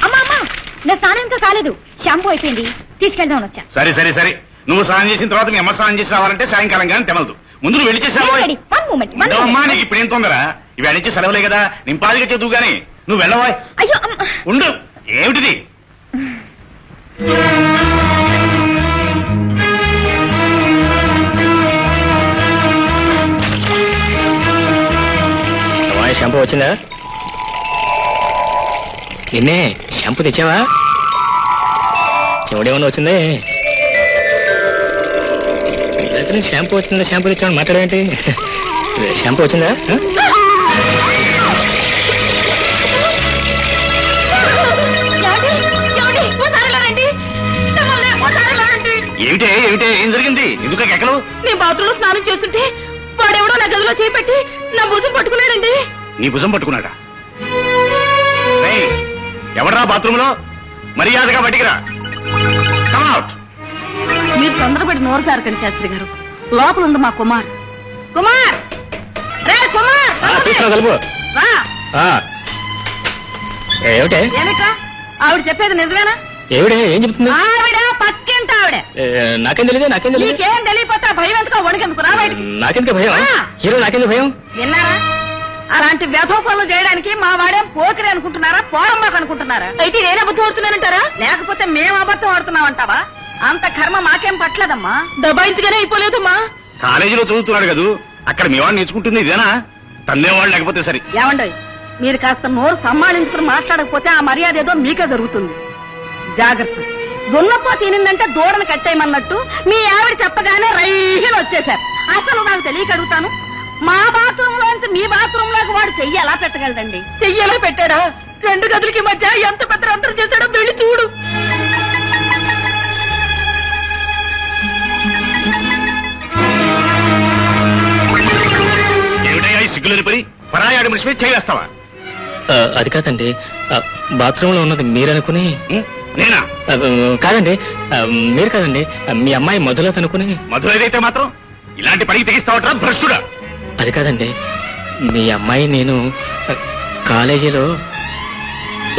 అమ్మా అమ్మా, నా స్నానం ఇంకా కాలేదు. షాంపూ అయిపోయింది, తీసుకెళ్దాం వచ్చా. సరే సరే సరే, నువ్వు స్నానం చేసిన తర్వాత మీ అమ్మ స్నానం చేసి రావాలంటే సాయంకాలం కానీ తెమలదు. ముందు నువ్వు వెళ్ళి చేసావా? 1 moment. అమ్మా, నీకు ఇప్పుడు ఏం తొందర? ఇవి అడిచి సెలవులే కదా, నింపాదిగా చదువు గాని నువ్వు వెళ్ళవా? అయ్యో ఉండు. ఏమిటిది? షాంపూ వచ్చిందా? నిన్నే షాంపూ తెచ్చావా? చెవుడేమన్నా వచ్చిందే? షాంపూ వచ్చిందా, షాంపూ తెచ్చామని మాట్లాడేంటి? షాంపూ వచ్చిందా? ఏమిటే ఏమిటే ఏం జరిగింది? ఎందుకు ఎక్కలు? నేను బాత్రూంలో స్నానం చేస్తుంటే వాడెవడో నా గదిలో చేపెట్టి నా భుజం పట్టుకున్నాడండి. నీ భుజం పట్టుకున్నాడా? ఎవడరా బాత్రూమ్ లో? మర్యాదగా బయటికి రా. Come out. మీరు తొందరపడి నోరు సారకండి శాస్త్రి గారు. లోపల ఉంది మా కుమార్. కుమార్ రే కుమార్, కలుపు. రా. ఏమిటే? ఏమిట్రా? ఆవిడ చెప్పేది నిజమేనా? ఏమిడే ఏం చెప్తుంది? ఆవిడ పక్కింట ఆవిడ. నాకేం తెలియదు, నాకేం తెలియదు. నీకేం తెలియపోతే భయం ఎందుకో వణికెందుకు? రా బయటికి. నాకెందుకు భయం? హీరో నాకెందుకు భయం? విన్నారా? అలాంటి వ్యధో పనులు చేయడానికి మా వాడేం పోకిరి అనుకుంటున్నారా, పోరంబాకు అనుకుంటున్నారా? అయితే నేను అబద్ధం ఆడుతున్నానంటారా? లేకపోతే మేము అబద్ధం ఆడుతున్నామంటావా? అంత కర్మ మాకేం పట్టలేదమ్మా. దబాయించగానే అయిపోలేదమ్మా. కాలేజీలో చదువుతున్నాడు కదా, అక్కడ మీ వాడు నేర్చుకుంటుంది ఇదేనా? తందేవాళ్ళు లేకపోతే సరే. ఏమండోయ్, మీరు కాస్త నోరు సంభాళించుకుని మాట్లాడకపోతే ఆ మర్యాద ఏదో మీకే జరుగుతుంది. జాగ్రత్త. దున్నపో తినిందంటే దూడను కట్టేయమన్నట్టు మీ ఆవిడ చెప్పగానే రైలు వచ్చేశారు. అసలు నాకు తెలియక అడుగుతాను, మా బాత్రూమ్ లోంచి మీ బాత్రూమ్ లోకి వాడు చెయ్యి ఎలా పెట్టగలదండి? చెయ్యేలా పెట్టాడా? 2 గదులకి మధ్య ఎంత పెద్ద అంతరం చేశాడో వెళ్ళి చూడు. ఏమిటయ్యా ఈ సిగ్గులేని పని? పరాయాడి మనిషి మీద చేయేస్తావా? అది కాదండి, బాత్రూమ్ లో ఉన్నది మీరనుకుని. నేనా? కాదండి, మీరు కాదండి, మీ అమ్మాయి మధులత అనుకుని. మధురైతే మాత్రం ఇలాంటి పనికి తెగిస్తావట్రా భ్రష్టుడా? అది కాదండి, మీ అమ్మాయి నేను కాలేజీలో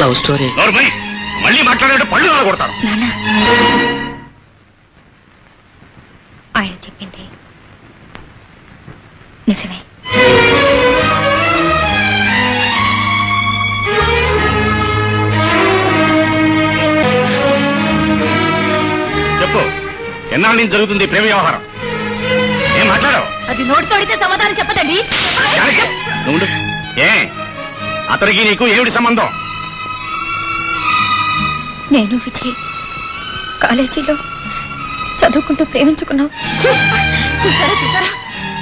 లవ్ స్టోరీ. నోర్మై, మళ్ళీ మాట్లాడే పళ్ళు కొడతాను. నాన్న, ఆయన చెప్పింది నిజమే. చెప్పు, ఎన్నాళ్ళ నుంచి జరుగుతుంది ప్రేమ వ్యవహారం? ఏం మాట్లాడావు? అది నోటితో అడిగితే సమాధానం చెప్పదండి. నువ్వు ఏ అతనికి నీకు ఏమిటి సంబంధం? నేను విజయ్ కాలేజీలో చదువుకుంటూ ప్రేమించుకున్నావు. చూసారా,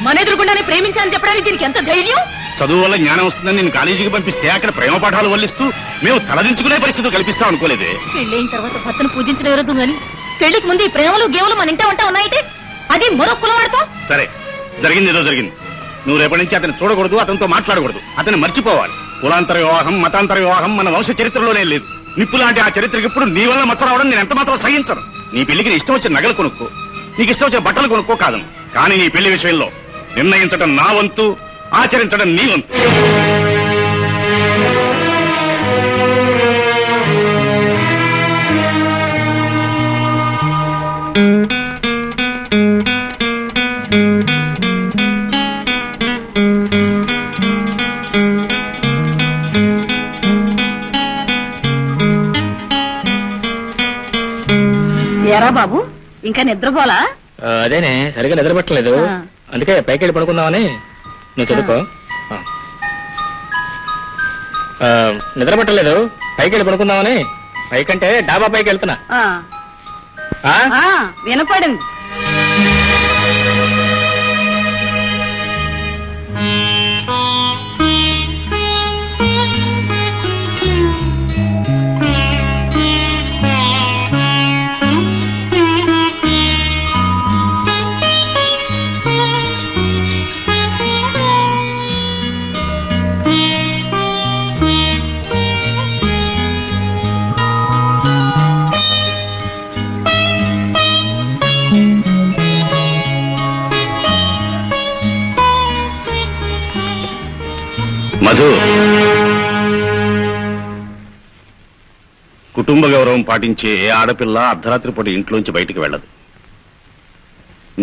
మన ఎదురుకుండానే ప్రేమించాలని చెప్పడానికి దీనికి ఎంత ధైర్యం? చదువు వల్ల జ్ఞానం వస్తుందని నేను కాలేజీకి పంపిస్తే అక్కడ ప్రేమ పాఠాలు వల్లిస్తూ మేము తలదించుకునే పరిస్థితి కల్పిస్తాం అనుకోలేదే. పెళ్ళైన తర్వాత భర్తను పూజించడం ఎవరదు గాని పెళ్లికి ముందు ఈ ప్రేమలు గేవులు మన ఇంటా ఉంటా ఉన్నాయితే అది మరో కులవాడతాం. సరే, జరిగింది ఏదో జరిగింది. నువ్వు రేపటి నుంచి అతను చూడకూడదు, అతనితో మాట్లాడకూడదు, అతను మర్చిపోవాలి. కులాంతర వివాహం, మతాంతర వివాహం మన వంశ చరిత్రలోనే లేదు. నిప్పు లాంటి ఆ చరిత్రకి ఇప్పుడు నీ వల్ల మచ్చ రావడం నేను ఎంత మాత్రం సహించను. నీ పెళ్లికి నీ ఇష్టం వచ్చిన నగలు కొనుక్కో, నీకు ఇష్టం వచ్చే బట్టలు కొనుక్కో కాదు. కానీ నీ పెళ్లి విషయంలో నిర్ణయించడం నా వంతు, ఆచరించడం నీ వంతు. ఎరా బాబు, ఇంకా నిద్రపోలా? అదేనే, సరిగా నిద్రపట్టలేదు, అందుకే పైకి వెళ్ళి పడుకుందామని. నువ్వు చదువుకో. నిద్రపట్టలేదు, పైకి వెళ్ళి పడుకుందామని. పైకంటే డాబా పైకి వెళ్తున్నా. వినపడింది. మధు, కుటుంబ గౌరవం పాటించే ఏ ఆడపిల్ల అర్ధరాత్రి పూట ఇంట్లోంచి బయటికి వెళ్ళదు.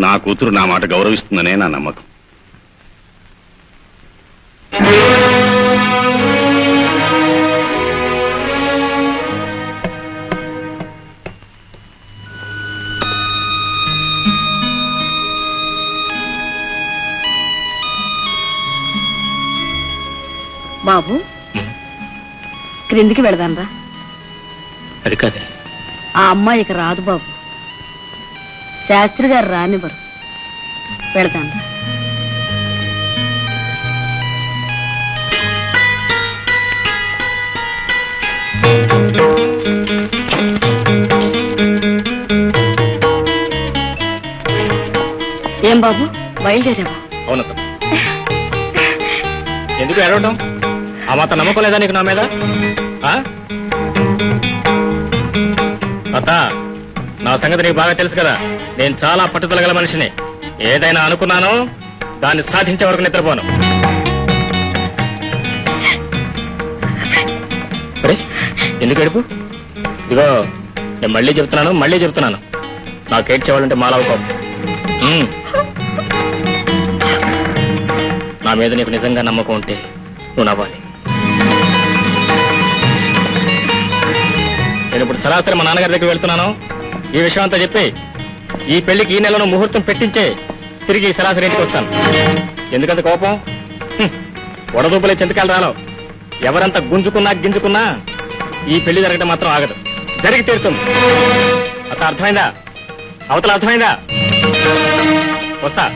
నా కూతురు నా మాట గౌరవిస్తుందనే నా నమ్మకం. బాబు, క్రిందికి వెళదాంరా. అది కాదే, ఆ అమ్మాయి ఇక రాదు బాబు. శాస్త్రి గారు రానివ్వరు. వెళదాంరా. ఏం బాబు, బయలుదేరావా? అవునత. ఎందుకు ఏడవడం? ఆ మాత్రం నమ్మకం లేదా నీకు నా మీద? అత్త, నా సంగతి నీకు బాగా తెలుసు కదా. నేను చాలా పట్టుదల గల మనిషిని. ఏదైనా అనుకున్నానో దాన్ని సాధించే వరకు నిద్రపోను. ఎందుకు ఏడుపు? ఇదిగో, నేను మళ్ళీ చెప్తున్నాను. నాకు ఏడ్చేవాళ్ళంటే మాలవ కోపం. నా మీద నీకు నిజంగా నమ్మకం ఉంటే నువ్వు నవ్వాలి. నేను ఇప్పుడు సరాసరి మా నాన్నగారి దగ్గర వెళ్తున్నాను. ఈ విషయం అంతా చెప్పి ఈ పెళ్లికి ఈ నెలలో ముహూర్తం పెట్టించే తిరిగి సరాసరి ఇంటికి వస్తాను. ఎందుకంత కోపం? వడదూపులే చింతకాయలు రాలో. ఎవరంతా గింజుకున్నా ఈ పెళ్లి జరగడం మాత్రం ఆగదు. జరిగి తీరుతుంది. అత అర్థమైందా? అవతల అర్థమైందా? వస్తా.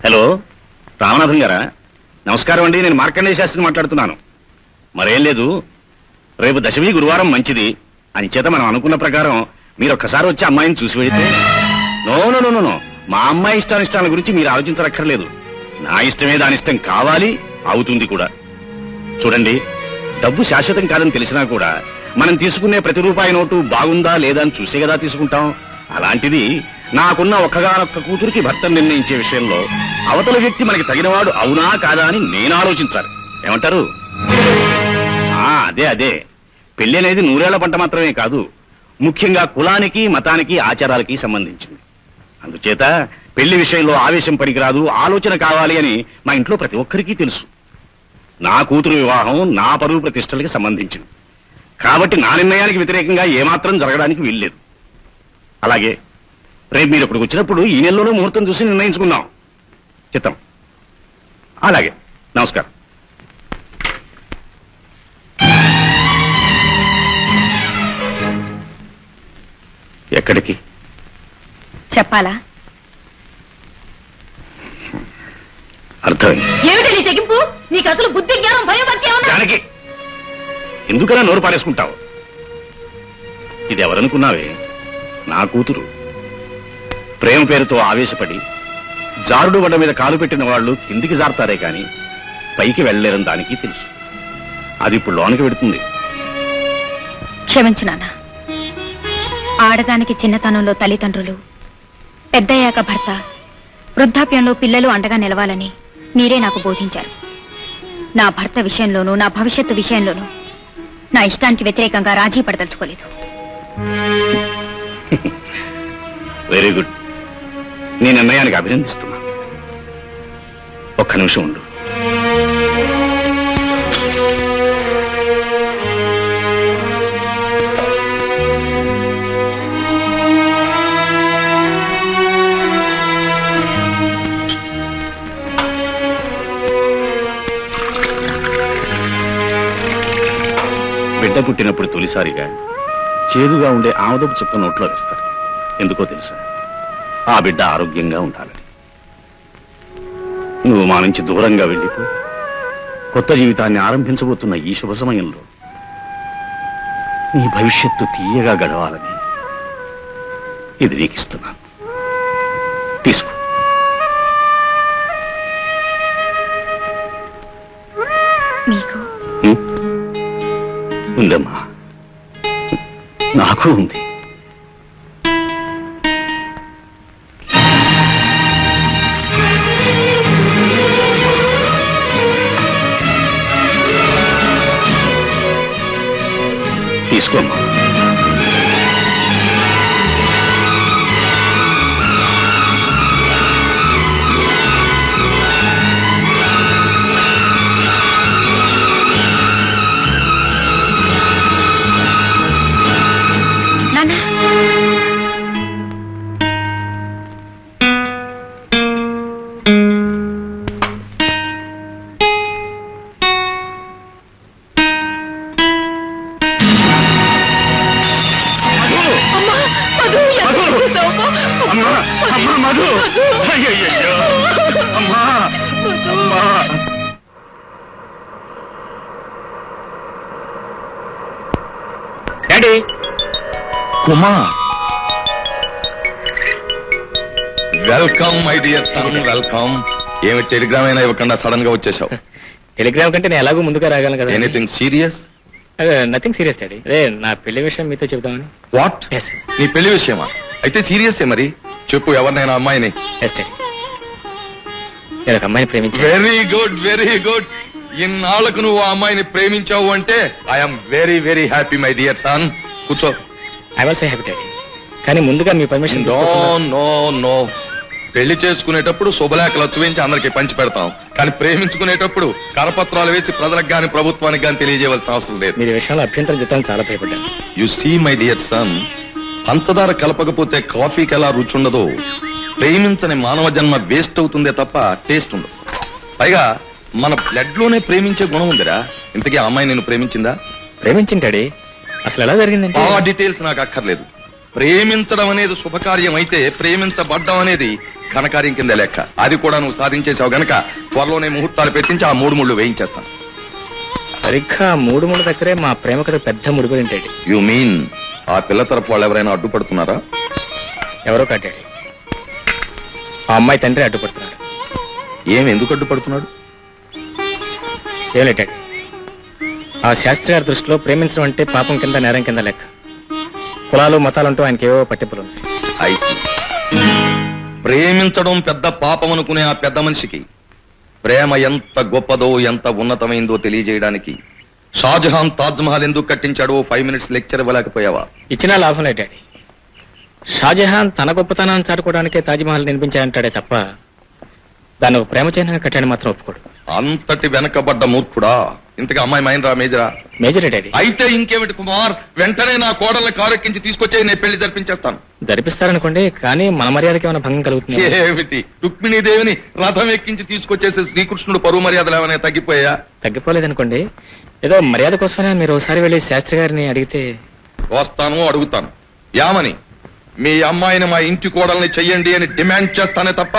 హలో, రామనాథం గారా? నమస్కారం అండి. నేను మార్కండేయ శాస్త్రిని మాట్లాడుతున్నాను. మరేం లేదు, రేపు దశమి గురువారం మంచిది అని చేత మనం అనుకున్న ప్రకారం మీరు ఒక్కసారి వచ్చి అమ్మాయిని చూసి వెళితే. నో, మా అమ్మాయి ఇష్టానిష్టాల గురించి మీరు ఆలోచించరక్కర్లేదు. నా ఇష్టమే దాని ఇష్టం కావాలి, అవుతుంది కూడా. చూడండి, డబ్బు శాశ్వతం కాదని తెలిసినా కూడా మనం తీసుకునే ప్రతి రూపాయి నోటు బాగుందా లేదా అని చూసే కదా తీసుకుంటాం. అలాంటిది నాకున్న ఒక్కగానొక్క కూతురికి భర్త నిర్ణయించే విషయంలో అవతల వ్యక్తి మనకి తగినవాడు అవునా కాదా అని నేను ఆలోచించాలి. ఏమంటారు? అదే పెళ్లి అనేది నూరేళ్ల పంట మాత్రమే కాదు, ముఖ్యంగా కులానికి, మతానికి, ఆచారాలకి సంబంధించింది. అందుచేత పెళ్లి విషయంలో ఆవేశం పనికిరాదు, ఆలోచన కావాలి అని మా ఇంట్లో ప్రతి ఒక్కరికి తెలుసు. నా కూతురు వివాహం నా పరువు ప్రతిష్టలకి సంబంధించింది కాబట్టి నా నిర్ణయానికి వ్యతిరేకంగా ఏమాత్రం జరగడానికి వీల్లేదు. అలాగే రేపు మీరు ఇక్కడికి వచ్చినప్పుడు ఈ నెలలోనే ముహూర్తం చూసి నిర్ణయించుకుందాం. చిత్తం. అలాగే, నమస్కారం. ఎక్కడికి చెప్పాలా? అర్థమైంది. ఏమిటి నీ తెగింపు? నీకు అసలు బుద్ధి, జ్ఞానం, భయం, భక్తి ఏమన్నా? దానికి ఎందుకలా నోరు పారేసుకుంటావు? ఇది ఎవరనుకున్నావే? నా కూతురు. ప్రేమ పేరుతో ఆవేశపడి జారుడు బండ మీద కాలు పెట్టిన వాళ్ళు కిందికి జారుతారే కాని పైకి వెళ్ళలేరని దానికి తెలుసు. అది ఇప్పుడు లోనికి పెడుతుంది. క్షమించు నాన్న. ఆడదానికి చిన్నతనంలో తల్లిదండ్రులు, పెద్దయ్యాక భర్త, వృద్ధాప్యంలో పిల్లలు అండగా నిలవాలని మీరే నాకు బోధించారు. నా భర్త విషయంలోనూ నా భవిష్యత్తు విషయంలోనూ నా ఇష్టానికి వ్యతిరేకంగా రాజీ పడదలుచుకోలేదు. Very good. నీ నిర్ణయానికి అభినందిస్తున్నా. ఒక్క నిమిషం ఉండు. బిడ్డ పుట్టినప్పుడు తొలిసారిగా చేదుగా ఉండే ఆమదపు చుక్క నోట్లో వేస్తారు. ఎందుకో తెలుసా? ఆ బిడ్డ ఆరోగ్యంగా ఉండాలని. నువ్వు మా నుంచి దూరంగా వెళ్ళిపో కొత్త జీవితాన్ని ఆరంభించబోతున్న ఈ శుభ సమయంలో నీ భవిష్యత్తు తీయగా గడవాలని ఇది నీకు ఇస్తున్నాను, తీసుకో. మీకు ఉందమ్మా, నాకు ఉంది. తీసుకోమ్మా. నాన్న, అమ్మా, అమ్మా, మధు! అయ్యయ్యయ్యో! అమ్మా, అమ్మా! Daddy, Kumar, welcome my dear sun, welcome. ఏమి టెలిగ్రామ్ అయినా ఇవ్వకుండా సడన్ గా వచ్చేసావు? టెలిగ్రామ్ కంటే నేను ఎలాగో ముందుగా రాగలను కదా. Anything serious? Nothing serious daddy. అదే నా పెళ్లి విషయం మీతో చెబుదామని. వాట్? ఎస్ నీ పెళ్లి విషయమా? అయితే సీరియస్ మరి చెప్పు, ఎవరినైనా అమ్మాయిని? ఎస్ డాడీ, నేను ఒక అమ్మాయిని ప్రేమించాను. Very good, very good. ఇన్నాళ్లకు నువ్వు ఆ అమ్మాయిని ప్రేమించావు అంటే I'm very very happy my dear son. కూర్చో. I will say happy daddy, కానీ ముందుగా మీ పర్మిషన్. No no no. పెళ్లి చేసుకునేటప్పుడు శుభలేఖలు వేయించి అందరికి పంచి పెడతాం, కానీ ప్రేమించుకునేటప్పుడు కరపత్రాలు వేసి ప్రజలకు గాని ప్రభుత్వానికి గాని తెలియజేయవలసిన అవసరం లేదు. మీరు విషయంలో అభ్యంతరం చెప్తాను చాలా భయపడ్డాను. You see my dear son, పంచదార కలపకపోతే కాఫీకి ఎలా రుచి ఉండదో, ప్రేమించని మానవ జన్మ వేస్ట్ అవుతుందే తప్ప టేస్ట్ ఉండదు. పైగా మన బ్లడ్ లోనే ప్రేమించే గుణం ఉందిరా. ఇంతకీ ఆ అమ్మాయి నేను ప్రేమించిందా? ప్రేమించింది డాడీ. అసలు ఎలా జరిగిందంటే, ఆ డీటెయిల్స్ నాకు అక్కర్లేదు. ప్రేమించడం అనేది శుభకార్యం అయితే ప్రేమించబడ్డం అనేది ఘనకార్యం కింద లెక్క. అది కూడా నువ్వు సాధించేసావు గనక త్వరలోనే ముహూర్తాలు పెట్టించి ఆ 3 ముళ్ళు వేయించేస్తాను. సరిగ్గా 3 ముళ్ళ దగ్గరే మా ప్రేమ కథ పెద్ద ముడిపడి డాడీ. యు మీన్ ఆ పిల్ల తరపు వాళ్ళు ఎవరైనా అడ్డుపడుతున్నారా? ఎవరో కాదు డాడీ, ఆ అమ్మాయి తండ్రి అడ్డుపడుతున్నాడు. ఎందుకు అడ్డుపడుతున్నాడు? ఏం లేదు డాడీ, ఆ శాస్త్రి గారి దృష్టిలో ప్రేమించడం అంటే పాపం కింద నేరం కింద లెక్క. కులాలు మతాలంటూ ఆయనకి ఏవో పట్టింపులు ఉన్నాయి. అయితే ప్రేమించడం పెద్ద పాపం అనుకునే ఆ పెద్ద మనిషికి ప్రేమ ఎంత గొప్పదో ఎంత ఉన్నతమైందో తెలియజేయడానికి షాజహాన్ తాజ్ మహల్ ఎందుకు కట్టించాడో 5 minutes లెక్చర్ ఇవ్వలేకపోయావా? ఇచ్చినా లాభం లేదు డాడీ. షాజహాన్ తన గొప్పతనాన్ని చాటుకోవడానికే తాజ్మహల్ నిర్మించాడంటాడే తప్ప దాన్ని ఒక ప్రేమ చిహ్నంగా కట్టాడని మాత్రం ఒప్పుకోడు. అంతటి వెనకబడ్డ మూర్ఖుడా. ఇంతగా అమ్మాయి మైనరా మేజరా? మేజరే డాడీ. అయితే ఇంకేమిటి కుమార్, వెంటనే నా కోడల్ని కారెక్కించి తీసుకొచ్చే నేను పెళ్లి జరిపించేస్తాను. జరిపిస్తారనుకోండి, కానీ మన మర్యాదకి ఏమైనా భంగం కలుగుతుంది? ఏమిటి, రుక్మిణీదేవిని రథం ఎక్కించి తీసుకొచ్చేసే శ్రీకృష్ణుడు పరువు మర్యాదలు ఏమైనా తగ్గిపోయా? తగ్గిపోలేదనుకోండి, ఏదో మర్యాద కోసమైనా మీరు ఒకసారి వెళ్ళి శాస్త్రి గారిని అడిగితే. వస్తాను, అడుగుతాను. యామని మీ అమ్మాయిని మా ఇంటి కోడల్ని చెయ్యండి అని డిమాండ్ చేస్తానే తప్ప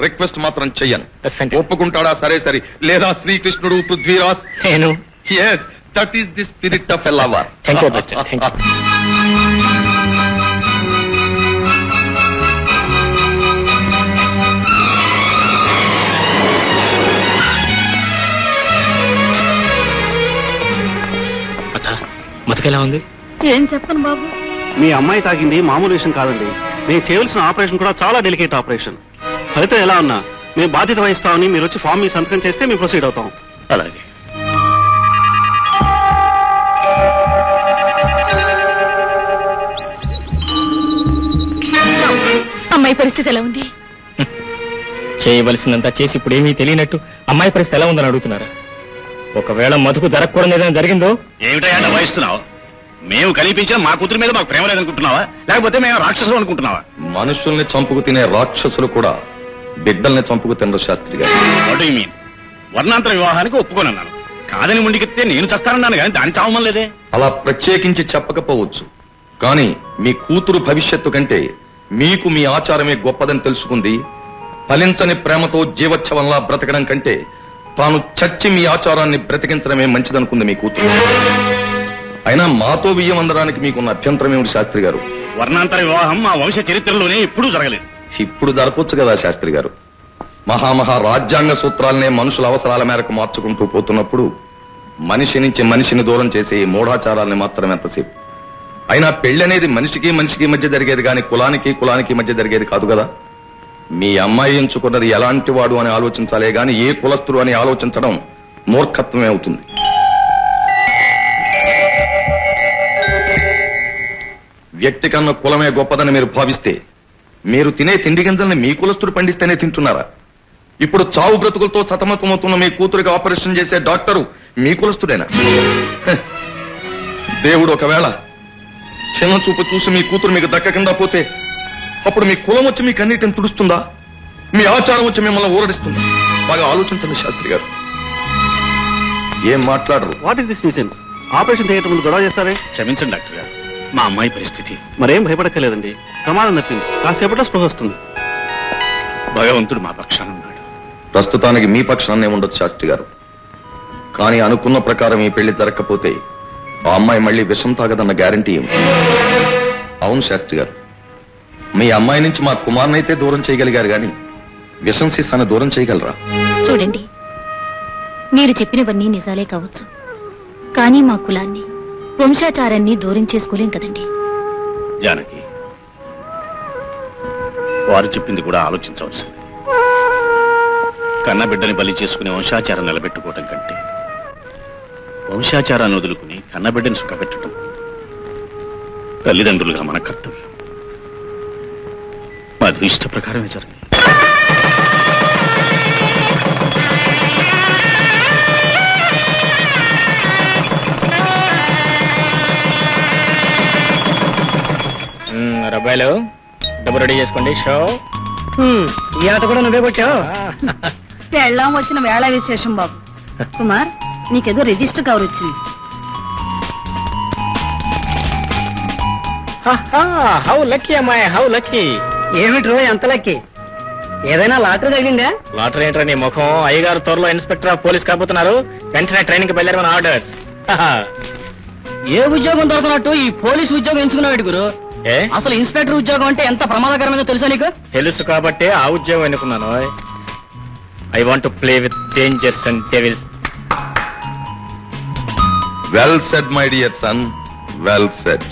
రిక్వెస్ట్ మాత్రం చెయ్యను. That's fantastic. ఒప్పుకుంటాడా? సరే సరే. లేదా శ్రీకృష్ణుడు పృథ్వీరాజ్? నేను yes, that is the spirit of a lover. Thank you best. Thank you. మతకెలా ఉంది? ఏం చెప్పను బాబు. మీ అమ్మాయి తాగింది మామూలు విషయం కాదండి. మేము చేయవలసిన ఆపరేషన్ కూడా చాలా డెలికేట్ ఆపరేషన్. ఫలితం ఎలా ఉన్నా మేము బాధ్యత వహిస్తామని మీరు వచ్చి ఫామ్ మీద సంతకం చేస్తే మేము ప్రొసీడ్ అవుతాం. అలాగే. అమ్మాయి పరిస్థితి ఎలా ఉంది? చేయవలసిందంతా చేసి ఇప్పుడు ఏమీ తెలియనట్టు అమ్మాయి పరిస్థితి ఎలా ఉందని అడుగుతున్నారా? ఒకవేళ మధుకు జరగకూడదు ఏదైనా జరిగిందో? ఏమిటా వహిస్తున్నావు? మేము కల్పించిన మా కూతురు మీద మాకు ప్రేమ లేదనుకుంటున్నావా, లేకపోతే మేము రాక్షసులు అనుకుంటున్నావా? మనుషుల్ని చంపుకు తినే రాక్షసులు కూడా బిడ్డల్ని చంపుకు తినరు శాస్త్రి గారు. What you mean? వర్ణాంతర వివాహానికి ఒప్పుకోనన్నాను, కాదని ముందుకెత్తే నేను చస్తానన్నాను కానీ దాన్ని చావమని లేదే. అలా ప్రత్యేకించి చెప్పకపోవచ్చు, కానీ మీ కూతురు భవిష్యత్తు కంటే మీకు మీ ఆచారమే గొప్పదని తెలుసుకుంది. ఫలించని ప్రేమతో జీవోత్సవంలా బ్రతకడం కంటే తాను చచ్చి మీ ఆచారాన్ని బ్రతికించడమే మంచిదనుకుంది మీ కూతురు. అయినా మాతో బియ్యం అందడానికి మీకున్న అభ్యంతరం ఏమిటి శాస్త్రి గారు? వర్ణాంతర వివాహం మా వంశ చరిత్రలోనే ఎప్పుడూ జరగలేదు. ఇప్పుడు జరపొచ్చు కదా శాస్త్రి గారు. మహామహా రాజ్యాంగ సూత్రాలనే మనుషుల అవసరాల మేరకు మార్చుకుంటూ పోతున్నప్పుడు మనిషి నుంచి మనిషిని దూరం చేసే ఈ మూఢాచారాల్ని మాత్రం ఎంతసేపు? అయినా పెళ్లి అనేది మనిషికి మనిషికి మధ్య జరిగేది కానీ కులానికి మధ్య జరిగేది కాదు కదా. మీ అమ్మాయి ఎంచుకున్నది ఎలాంటి వాడు అని ఆలోచించాలే గాని ఏ కులస్తుడు అని ఆలోచించడం మూర్ఖత్వమే అవుతుంది. వ్యక్తి కన్నా కులమే గొప్పదని మీరు భావిస్తే మీరు తినే తిండి గింజల్ని మీ కులస్తుడు పండిస్తేనే తింటున్నారా? ఇప్పుడు చావు బ్రతుకులతో సతమతమవుతున్న మీ కూతురికి ఆపరేషన్ చేసే డాక్టరు మీ కులస్తుడేనా? దేవుడు ఒకవేళ చిన్న చూపు చూసి మీ కూతురు మీకు దక్కకుండా పోతే అప్పుడు మీ కులం వచ్చి మీ కన్నీటిని తుడుస్తుందా? మీ ఆచారం వచ్చి మిమ్మల్ని ఊరడిస్తుందా? బాగా ఆలోచించండి శాస్త్రి గారు. ఏం మాట్లాడరు? What is this nuisance? Operation theatre ముందు గొడవ చేస్తారే? క్షమించండి డాక్టర్ గారు, మా అమ్మాయి పరిస్థితి. మరేం భయపడక్కర్లేదండి, ప్రమాదం తప్పింది, కాసేపట్లో స్పృహ వస్తుంది. భగవంతుడు మా పక్షాన ఉన్నాడు. ప్రస్తుతానికి మీ పక్షాన్నే ఉండొచ్చు శాస్త్రి గారు. కానీ అనుకున్న ప్రకారం ఈ పెళ్లి జరగకపోతే ఆ అమ్మాయి మళ్ళీ విషం తాగదన్న గ్యారంటీ ఏమి? అవును శాస్త్రి గారు, మీ అమ్మాయి నుంచి మా కుమార్నైతే దూరం చేయగలిగారు గాని విషం సీసాన్ని దూరం చేయగలరా? చూడండి, మీరు చెప్పినవన్నీ నిజాలే కావచ్చు, కానీ మా కులాన్ని వంశాచారాన్ని దూరం చేసుకోలేం కదండి. జానకి, వారు చెప్పింది కూడా ఆలోచించవలసింది. కన్న బిడ్డని బలి చేసుకునే వంశాచారం నిలబెట్టుకోవటం కంటే వంశాచారాన్ని వదులుకుని కన్నబిడ్డని సుఖపెట్టడం తల్లిదండ్రులుగా మన కర్తవ్యం. మధు ఇష్ట ప్రకారమే జరిగింది. రబ్బాయిలు డబ్బు రెడీ చేసుకోండి. షో ఈ ఆట కూడా నువ్వే కొట్టావు. పెళ్ళాం వచ్చిన వేళ విశేషం బాబు. కుమార్, నీకేదో రిజిస్టర్ కవర్ వచ్చింది. హౌ లక్కీ అమ్మాయి, హౌ లక్కీ. ఏమిట్రో ఎంత లక్కి? ఏదైనా లాటరీ తగిలిందా? లాటరీ ఏంట్రా నీ ముఖం? అయ్యగారు త్వరలో ఇన్స్పెక్టర్ ఆఫ్ పోలీస్ కాబోతున్నారు. వెంటనే ట్రైనింగ్ కి బయలుదేరమని ఆర్డర్స్. ఏ ఉద్యోగం దొరకనట్టు ఈ పోలీసు ఉద్యోగం ఎంచుకున్నాడు గురు. ఏ అసలు ఇన్స్పెక్టర్ ఉద్యోగం అంటే ఎంత ప్రమాదకరమైందో తెలుసా నీకు? తెలుసు కాబట్టి ఆ ఉద్యోగం ఎన్నుకున్నాను. I want to play with dangers and devils. Well said my dear son, well said.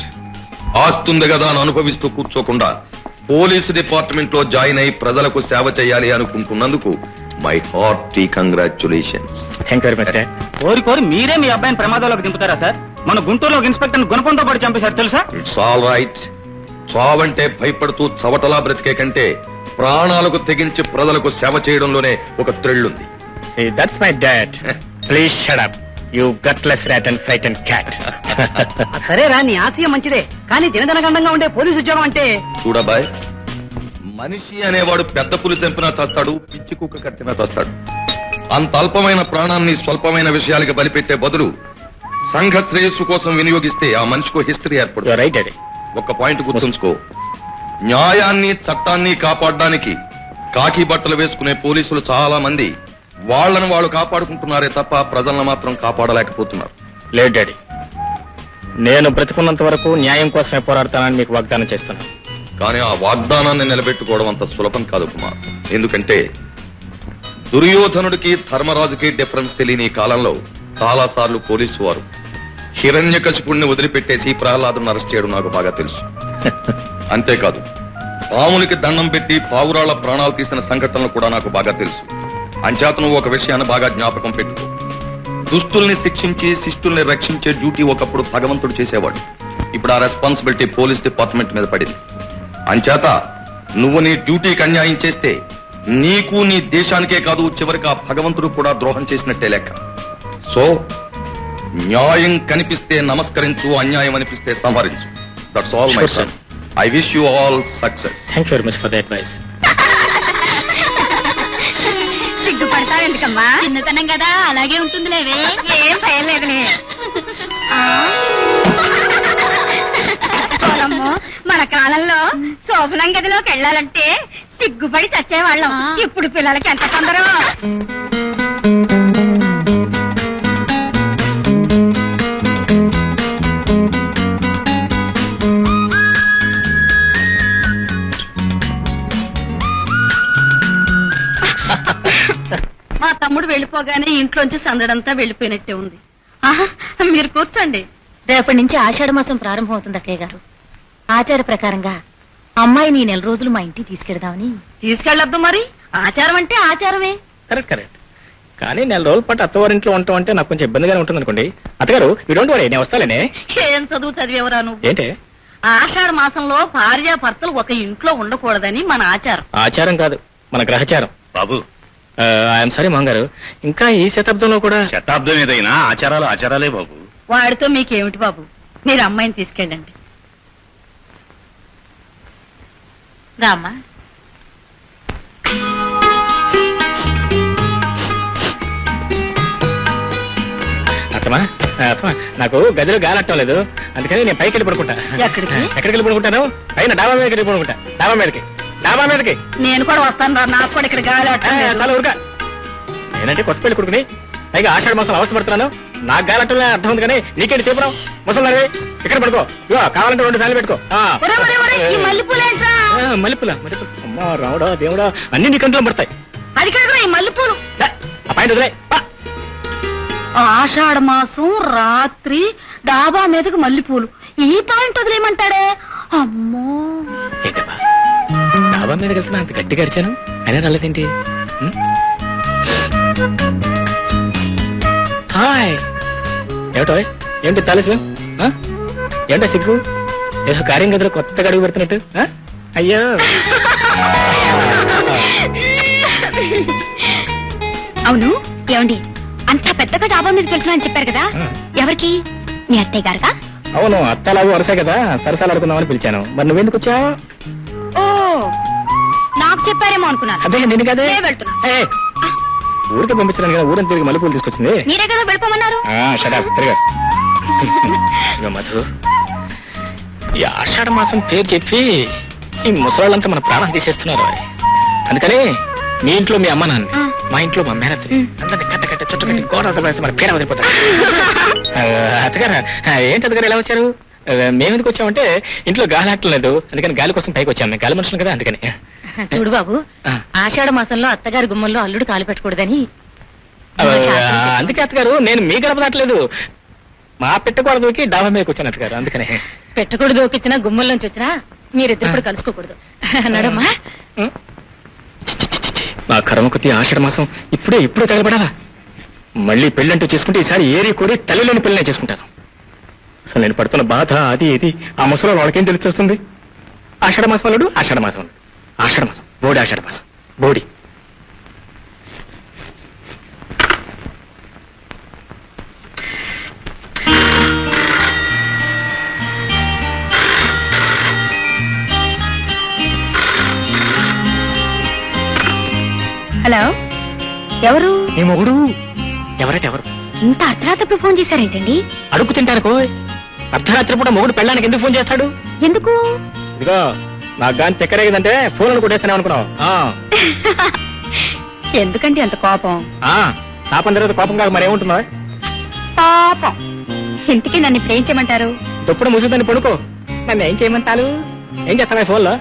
ఆస్తుంది కదా అని అనుభవిస్తూ కూర్చోకుండా పోలీసు డిపార్ట్మెంట్ లో జాయిన్ అయి ప్రజలకు సేవ చేయాలి అనుకుంటున్నందుకు my hearty congratulations. Thank you very much. కోరి కోరి మీరే మీ అబ్బాయిని ప్రమాదంలోకి దింపుతారా సార్? మన గుంటూరులో ఇన్స్పెక్టర్ గుణపంతో పాటు చంపేశారు తెలుసా? It's all right. చావంటే భయపడుతూ చవటలా బ్రతికే కంటే ప్రాణాలకు తెగించి ప్రజలకు సేవ చేయడంలోనే ఒక థ్రిల్ ఉంది. That's my dad. Please shut up you gutless rat and frightened cat. సరేరా, నీ ఆశయం మంచిదే, కానీ దినదనగండంగా ఉండే పోలీసు ఉద్యోగం అంటే. చూడబాయ్, మనిషి అనేవాడు పెద్ద పులి చంపినా చస్తాడు, పిచ్చి కుక్క కట్టినా చస్తాడు. అంత అల్పమైన ప్రాణాన్ని స్వల్పమైన విషయాలకి బలిపెట్టే బదులు సంఘ శ్రేయస్సు కోసం వినియోగిస్తే ఆ మనిషికి హిస్టరీ ఏర్పడుతుంది. Right daddy. ఒక పాయింట్ గుర్తుంచుకో, న్యాయాన్ని చట్టాన్ని కాపాడడానికి కాకి బట్టలు వేసుకునే పోలీసులు చాలా మంది వాళ్ళను వాళ్ళు కాపాడుకుంటున్నారే తప్ప ప్రజలను మాత్రం కాపాడలేకపోతున్నారు. లేదు డాడీ, నేను బ్రతికున్నంత వరకు న్యాయం కోసమే పోరాడతానని మీకు వాగ్దానం చేస్తున్నాను. కానీ ఆ వాగ్దానాన్ని నిలబెట్టుకోవడం అంత సులభం కాదు కుమార్. ఎందుకంటే దుర్యోధనుడికి ధర్మరాజుకి డిఫరెన్స్ తెలియని ఈ కాలంలో చాలా సార్లు పోలీసు వారు హిరణ్యకశిపుణ్ణి వదిలిపెట్టేసి ప్రహ్లాదుని అరెస్ట్ చేయడం నాకు బాగా తెలుసు. అంతేకాదు, పాములకి దండం పెట్టి పావురాళ్ల ప్రాణాలు తీసిన సంఘటనలు కూడా నాకు బాగా తెలుసు. అంచేత నువ్వు ఒక విషయాన్ని బాగా జ్ఞాపకం పెట్టుకో. దుష్టుల్ని శిక్షించి శిష్టుల్ని రక్షించే డ్యూటీ ఒకప్పుడు భగవంతుడు చేసేవాడు. ఇప్పుడు ఆ రెస్పాన్సిబిలిటీ పోలీస్ డిపార్ట్మెంట్ మీద పడింది. అంచేత నువ్వు నీ డ్యూటీకి అన్యాయం చేస్తే నీకు నీ దేశానికే కాదు చివరికి ఆ భగవంతుడు కూడా ద్రోహం చేసినట్టే లెక్క. సో న్యాయం కనిపిస్తే నమస్కరించు, అన్యాయం అనిపిస్తే సంహరించు. That's all my son. I wish you all success. Thank you very much for the advice. సిగ్గుపడతావు ఎందుకమ్మా? చిన్నతనం కదా, అలాగే ఉంటుందిలేవే. ఏం భయం లేదులే. మన కాలంలో శోభనం గదిలోకి వెళ్ళాలంటే సిగ్గుపడి చచ్చేవాళ్ళం. ఇప్పుడు పిల్లలకి ఎంత తొందర. వెళ్ళిపోగానే ఇంట్లోంచి సందడంతా వెళ్ళిపోయినట్టే ఉంది. ఆహా, మీరు కూర్చోండి. రేపటి నుంచి ఆషాఢ మాసం ప్రారంభం అవుతుంది అక్కయ్య గారు. ఆచార ప్రకారంగా అమ్మాయిని 4 రోజులు మా ఇంటికి తీసుకెడదామని. తీసుకెళ్లొద్దు మరి, ఆచారం అంటే ఆచారమే. Correct correct. కానీ 4 రోజుల పాటు అత్తవారింట్లో ఉంటాం అంటే నాకు కొంచెం ఇబ్బందిగానే ఉంటుంది అనుకోండి. అత్తగారు యూ డోంట్ వరీ, నేను వస్తాలేనే. ఏం చదువు చదివేవరా నువ్వు? ఏంటే? ఆషాఢ మాసంలో భార్యాభర్తలు ఒక ఇంట్లో ఉండకూడదని మన ఆచారం. ఆచారం కాదు, మన గ్రహచారం. బాబు, ఐఎమ్ సారీ మాంగారు, ఇంకా ఈ శతాబ్దంలో కూడా శతాబ్దం ఏదైనా ఆచారాలు ఆచారాలే బాబు. వాడితో మీకేమిటి బాబు, మీరు అమ్మాయిని తీసుకెళ్ళండి. రామ్మా. అత్తమా నాకు గదిలో గాలట్టం లేదు, అందుకని నేను పైకి వెళ్ళి పడుకుంటా. ఎక్కడికి? ఎక్కడికి వెళ్ళి పడుకుంటాను? పైన డాబా మీదకి వెళ్ళి పడుకుంటా. డాబా మీదకి నేను కూడా వస్తాను రా, నాకు కూడా ఇక్కడ గాలి చాలా ఊరుక. నేనంటే కొత్త పెళ్లి కొడుకుని, పైగా ఆషాఢ మాసం అవస్థ పడుతున్నాను. నాకు గాలట్టం అర్థం ఉంది కానీ నీకేంటి చెప్పడం? ముసలి ఇక్కడ పడుకో, ఇగో కావాలంటే 2 సార్లు పెట్టుకో. మల్లెపూల అమ్మా రావడా దేవుడా, అన్ని నీ కంట్లో పడతాయి. అది కాదు ఈ మల్లెపూలు. ఆ పైన వదిలే. ఆషాఢ మాసం రాత్రి డాబా మీదకి మల్లెపూలు, ఈ పాయింట్ వదిలేయమంటాడే. అమ్మో, ఏంటబ్బా డాబా మీద వెళ్తున్నా అంత గట్టిగా అరిచాను, అయినా రాలేదేంటి? హాయ్, ఏమిటో ఏంటి తాలసు? ఏంటో సిగ్గు? ఏదో కార్యం గదిలో కొత్తగా అడుగు పెడుతున్నట్టు. అయ్యో అవును ఏమండి, అంత పెద్దగా డాబా మీదకి వెళ్తున్నా అని చెప్పారు కదా, ఎవరికి? మీ అత్తయ్య గారుగా? అవును, అత్తలాగు వరుసే కదా, సరసాలు ఆడుకుందామని పిలిచాను. మరి నువ్వెందుకు వచ్చావు? ఓ, నాకు చెప్పారేమో అనుకున్నాను. అదే నేను కదే వెళ్తున్నా. ఊరికి పంపించాను కదా, ఊరంతా తిరిగి మల్లెపూలు తీసుకొచ్చింది. మీరే కదా వెళ్ళిపోమన్నారు. మధు, ఈ ఆషాఢ మాసం పేరు చెప్పి ఈ ముసలాళ్ళంతా మన ప్రాణం తీసేస్తున్నారు. అందుకని మీ ఇంట్లో మీ అమ్మ నాన్న, మా ఇంట్లో మా మేనత్రి అందరినీ కట్ట చుట్టూ కట్టి గోడ మన పేర వదిలిపోతారు. అత్తగారు ఏంటి అత్తగారు ఎలా వచ్చారు? మేమెందుకు వచ్చామంటే ఇంట్లో గాలి ఆటలేదు, అందుకని గాలి కోసం పైకి వచ్చాము. మేము గాలి మనుషులు కదా, అందుకని. చూడు బాబు, ఆషాఢ మాసంలో అత్తగారి గుమ్మంలో అల్లుడు కాలు పెట్టకూడదని. అందుకే అత్తగారు నేను మీ గడప దాటలేదు, మా పెట్టకూడదుకి డాబా మీదకి వచ్చాను అత్తగారు, అందుకని. పెట్టకూడదు వచ్చినా గుమ్మంలోంచి వచ్చినా మీరిద్దరు కూడా కలుసుకోకూడదు. నడమ్మా. మా కర్మకొత్తి ఆషాఢ మాసం ఇప్పుడే తగలబడాలా? మళ్ళీ పెళ్ళంటూ చేసుకుంటే ఈసారి ఏరి కోరి తల్లిలోని పెళ్ళనే చేసుకుంటాను. అసలు నేను పడుతున్న బాధ అది ఇది ఆ ముసలో వాళ్ళకేం తెలిసి ఆషాఢ మాసం అల్లుడు, ఆషాఢ మాసం బోడి, ఆషాఢ మాసం బోడి. హలో, ఎవరు? నీ మొగుడు. ఎవరైతే ఎవరు? ఇంత అర్ధరాత్రి ఫోన్ చేశారేంటండి? అడుగు తింటానుకో. అర్ధరాత్రి పూట మొగుడు పెళ్ళానికి ఎందుకు ఫోన్ చేస్తాడు? ఎందుకు? ఇదిగో నాకు గాని తెక్కరేదంటే ఫోన్లు కొట్టేస్తానే అనుకున్నావు. ఎందుకండి అంత కోపం? పాపం తర్వాత కోపం కాక మరేముంటుందా? పాపం. ఇంటికి నన్ను ఇప్పుడు ఏం చేయమంటారు? తప్పుడు ముసుగుదని పడుకో. నన్ను ఏం చేయమంటారు? ఏం చేస్తావా ఫోన్లో?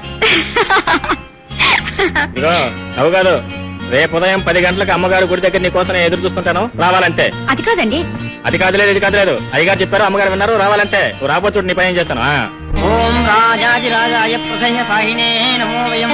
ఇదిగో నవ్వు కాదు, రేపు ఉదయం 10 గంటలకు అమ్మగారు గుడి దగ్గర నీ కోసం ఎదురు చూస్తుంటాను, రావాలంటే. అది కాదండి. అది కాదులేదు, ఇది కాదులేదు. అయ్యగారు చెప్పారు, అమ్మగారు విన్నారు, రావాలంటే. నువ్వు రాబోతు నీ పని ఏం చేస్తాను. ఓం రాజాదిరాజాయ ప్రసన్న సాహినే నమో వయం.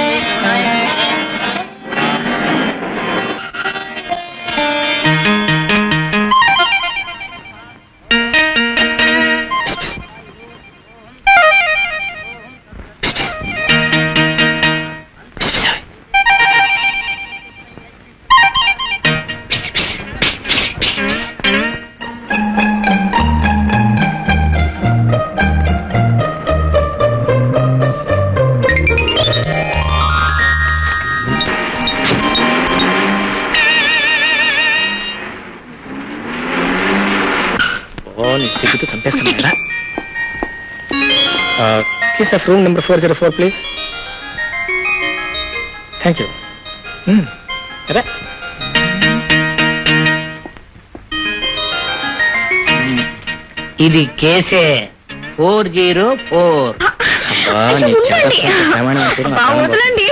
సిగ్గుతో చంపేస్తాను కదా. Please sir, room number 404 please. Thank you. అరే ఇది కేసే 404. వదలండి.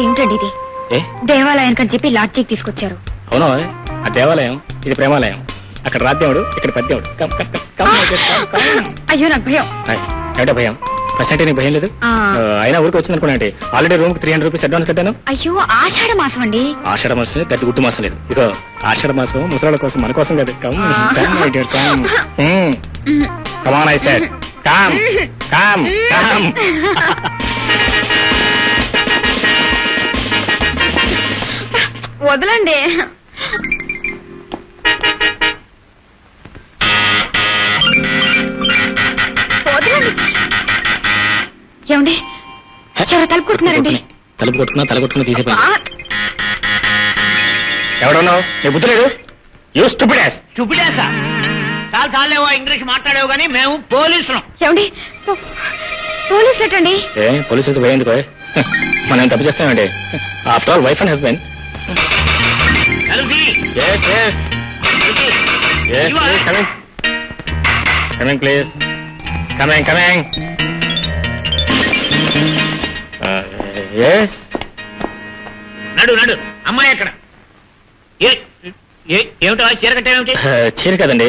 ఏంటండి ఇది? ఏ దేవాలయానికి అని చెప్పి లాడ్జికి తీసుకొచ్చారు. అవునా? ఆ దేవాలయం ఇది ప్రేమాలయం. అక్కడ రాజ్యముడు, ఇక్కడ పద్యముడు. Come, come, come, come, come, come. అయ్యో నాకు భయం. ఏమిటో భయం? ఫస్ట్ అంటే నీకు భయం లేదు? అయినా ఊరికి వచ్చింది అనుకోండి. ఆల్రెడీ రూమ్ 300 రూపీస్ అడ్వాన్స్ కట్టాను. అయ్యో ఆషాఢ మాసం అండి. ఆషాఢ మాసం గట్టి గుట్టు మాసం లేదు. ఇగో ఆషాఢ మాసం ముసలాళ్ళ కోసం, మన కోసం కదా. Come come on I said come come come. వదలండి. ఏమండి ఎవరో తలుపు కొడుతున్నారండి. తలుపు కొట్టుకున్నా తీసేపోయి. ఎవడున్నావు? నీ బుద్ధి లేదు? You stupid. చూపిడేసా చాలు చాలేవో ఇంగ్లీష్ మాట్లాడేవు కానీ మేము పోలీసులు. ఏమండి పోలీసు ఏంటండి? ఏ పోలీసులతో పోయేందుకు? మనం తప్పు చేస్తామండి. After all wife and husband. Coming please. Coming. నడు అమ్మాయి ఎక్కడ? ఏమిటో చీర కట్టేమిటి? చీర కదండి,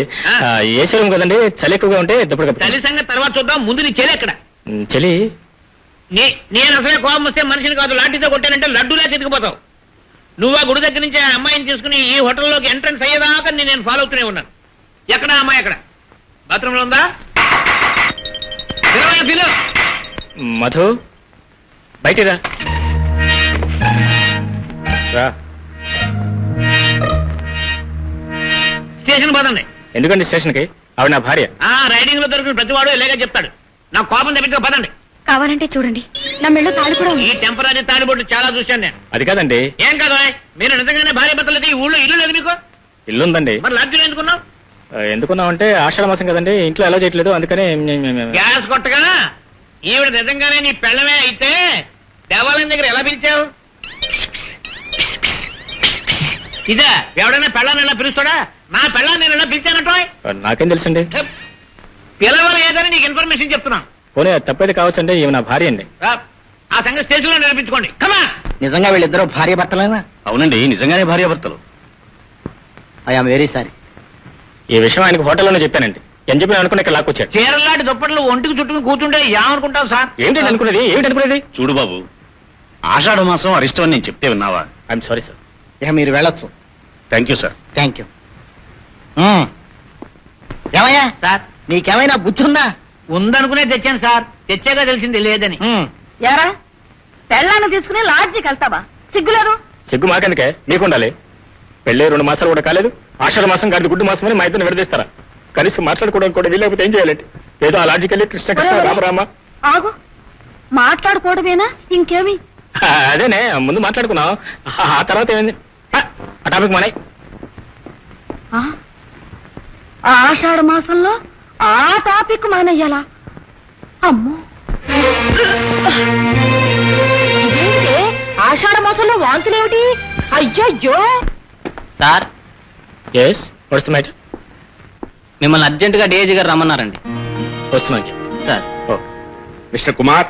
ఏసీ రూమ్ కదండి. చలి ఎక్కువగా ఉంటే దుప్పటి కప్పు. చలి సంగతి తర్వాత చూద్దాం, ముందు నీ చెలి ఎక్కడ? చలి నేను అసలే కోపం వస్తే మనిషిని కాదు లాఠీతో కొట్టానంటే లడ్డూలే తిరిగిపోతావు. నువ్వు ఆ గుడి దగ్గర నుంచి ఆ అమ్మాయిని తీసుకుని ఈ హోటల్లోకి ఎంట్రన్స్ అయ్యేదాకా నేను ఫాలో అవుతూనే ఉన్నాను. ఎక్కడ అమ్మాయి ఎక్కడ? బాత్రూంలో ఉందా? పిలు. మధు బయటిరా. స్టేషన్ పదండి. ఎందుకండి స్టేషన్కి? ఆవిడ నా భార్య. రైడింగ్ లో దొరికిన ప్రతివాడు ఇలాగే చెప్తాడు. నా కోపం తప్పించుకో పదండి. కావాలంటే చూడండి, నా మెళ్ళో తాడు కూడా ఉంది. ఈ టెంపరీ తాడిబొట్టు చాలా చూశాను నేను. అది కాదండి. ఏం కాదు, మీరు నిజంగానే భార్య భర్తలకి ఈ ఊళ్ళో ఇల్లు లేదు మీకు? ఇల్లుందండి. మరి లాడ్జీలో ఎందుకున్నావు? ఎందుకున్నామంటే ఆషాఢ మాసం కదండి, ఇంట్లో ఎలా చేయట్లేదు, అందుకని. గ్యాస్ కొట్టగా ఈవిడ నిజంగానే నీ పెళ్ళమే అయితే దేవాలయం దగ్గర ఎలా పిలిచావు? ఇదే ఎవడైనా పెళ్ళాన్ని ఎలా పిలుస్తాడా? నా పెళ్ళాన్ని నేను ఎలా పిలిచానటో నాకేం తెలుసండి. పిలవాలి ఏదని నీకు ఇన్ఫర్మేషన్ చెప్తున్నాను. పోనీ తప్పేది కావచ్చండి, ఈమె నా భార్య అండి. ఆ సంగతి స్టేషన్ లో నిరూపించుకోండి. కమా. నిజంగా వీళ్ళిద్దరూ భార్య భర్తలేనా? అవునండి, నిజంగానే భార్యాభర్తలు. I'm very sorry. ఈ విషయం ఆయనకు హోటల్లోనే చెప్పానండి. ఏం చెప్పిన అనుకుని ఇక్కడ లాక్కొచ్చాడు. చీరలాంటి దుప్పట్లు ఒంటికి చుట్టుకుని కూర్చుంటే ఏమనుకుంటావు సార్? ఏంటండి అనుకునేది? చూడు బాబు, ఆషాఢ మాసం అరిష్టం అని నేను చెప్తే విన్నావా? I'm sorry sir. ఇక మీరు వెళ్ళొచ్చు. Thank you sir. Thank you. ఏమయ్యా సార్, నీకేమైనా బుద్ధుందా? ఉందనుకునే తెచ్చాను సార్. తెచ్చాక తెలిసింది లేదని. యారా పెళ్ళాన్ని తీసుకుని లాడ్జికి వెళ్తావా? సిగ్గులేదు? సిగ్గు మాకెందుకే, మీకుండాలి. పెళ్ళే 2 మాసాలు కూడా కాలేదు. ఆషాఢ మాసం గారి గుడ్డు మాసం అని మా ఇద్దరు విడదీస్తారా? కనీసం మాట్లాడుకోవడానికి కూడా వీలేకపోతే ఏం చేయాలంటే ఏదో ఆ లాడ్జికి వెళ్ళి కృష్ణ రామరామ. ఆగు, మాట్లాడుకోవడమేనా ఇంకేమి? అదేనే ముందు మాట్లాడుకున్నాం, ఆ తర్వాత ఏమైంది? ఆ టాపిక్ మనై. ఆషాఢ మాసంలో ఆ టాపిక్ మానయ్యాలా? అమ్మో, ఇదేంటే ఆషాఢ మాసంలో వాంతులేమిటి? అయ్యయ్యో. Sir, yes what's the matter? మిమ్మల్ని అర్జెంట్ గా డేజీ గారు రమ్మన్నారండి. వస్తున్నాను సార్. మిస్టర్ కుమార్,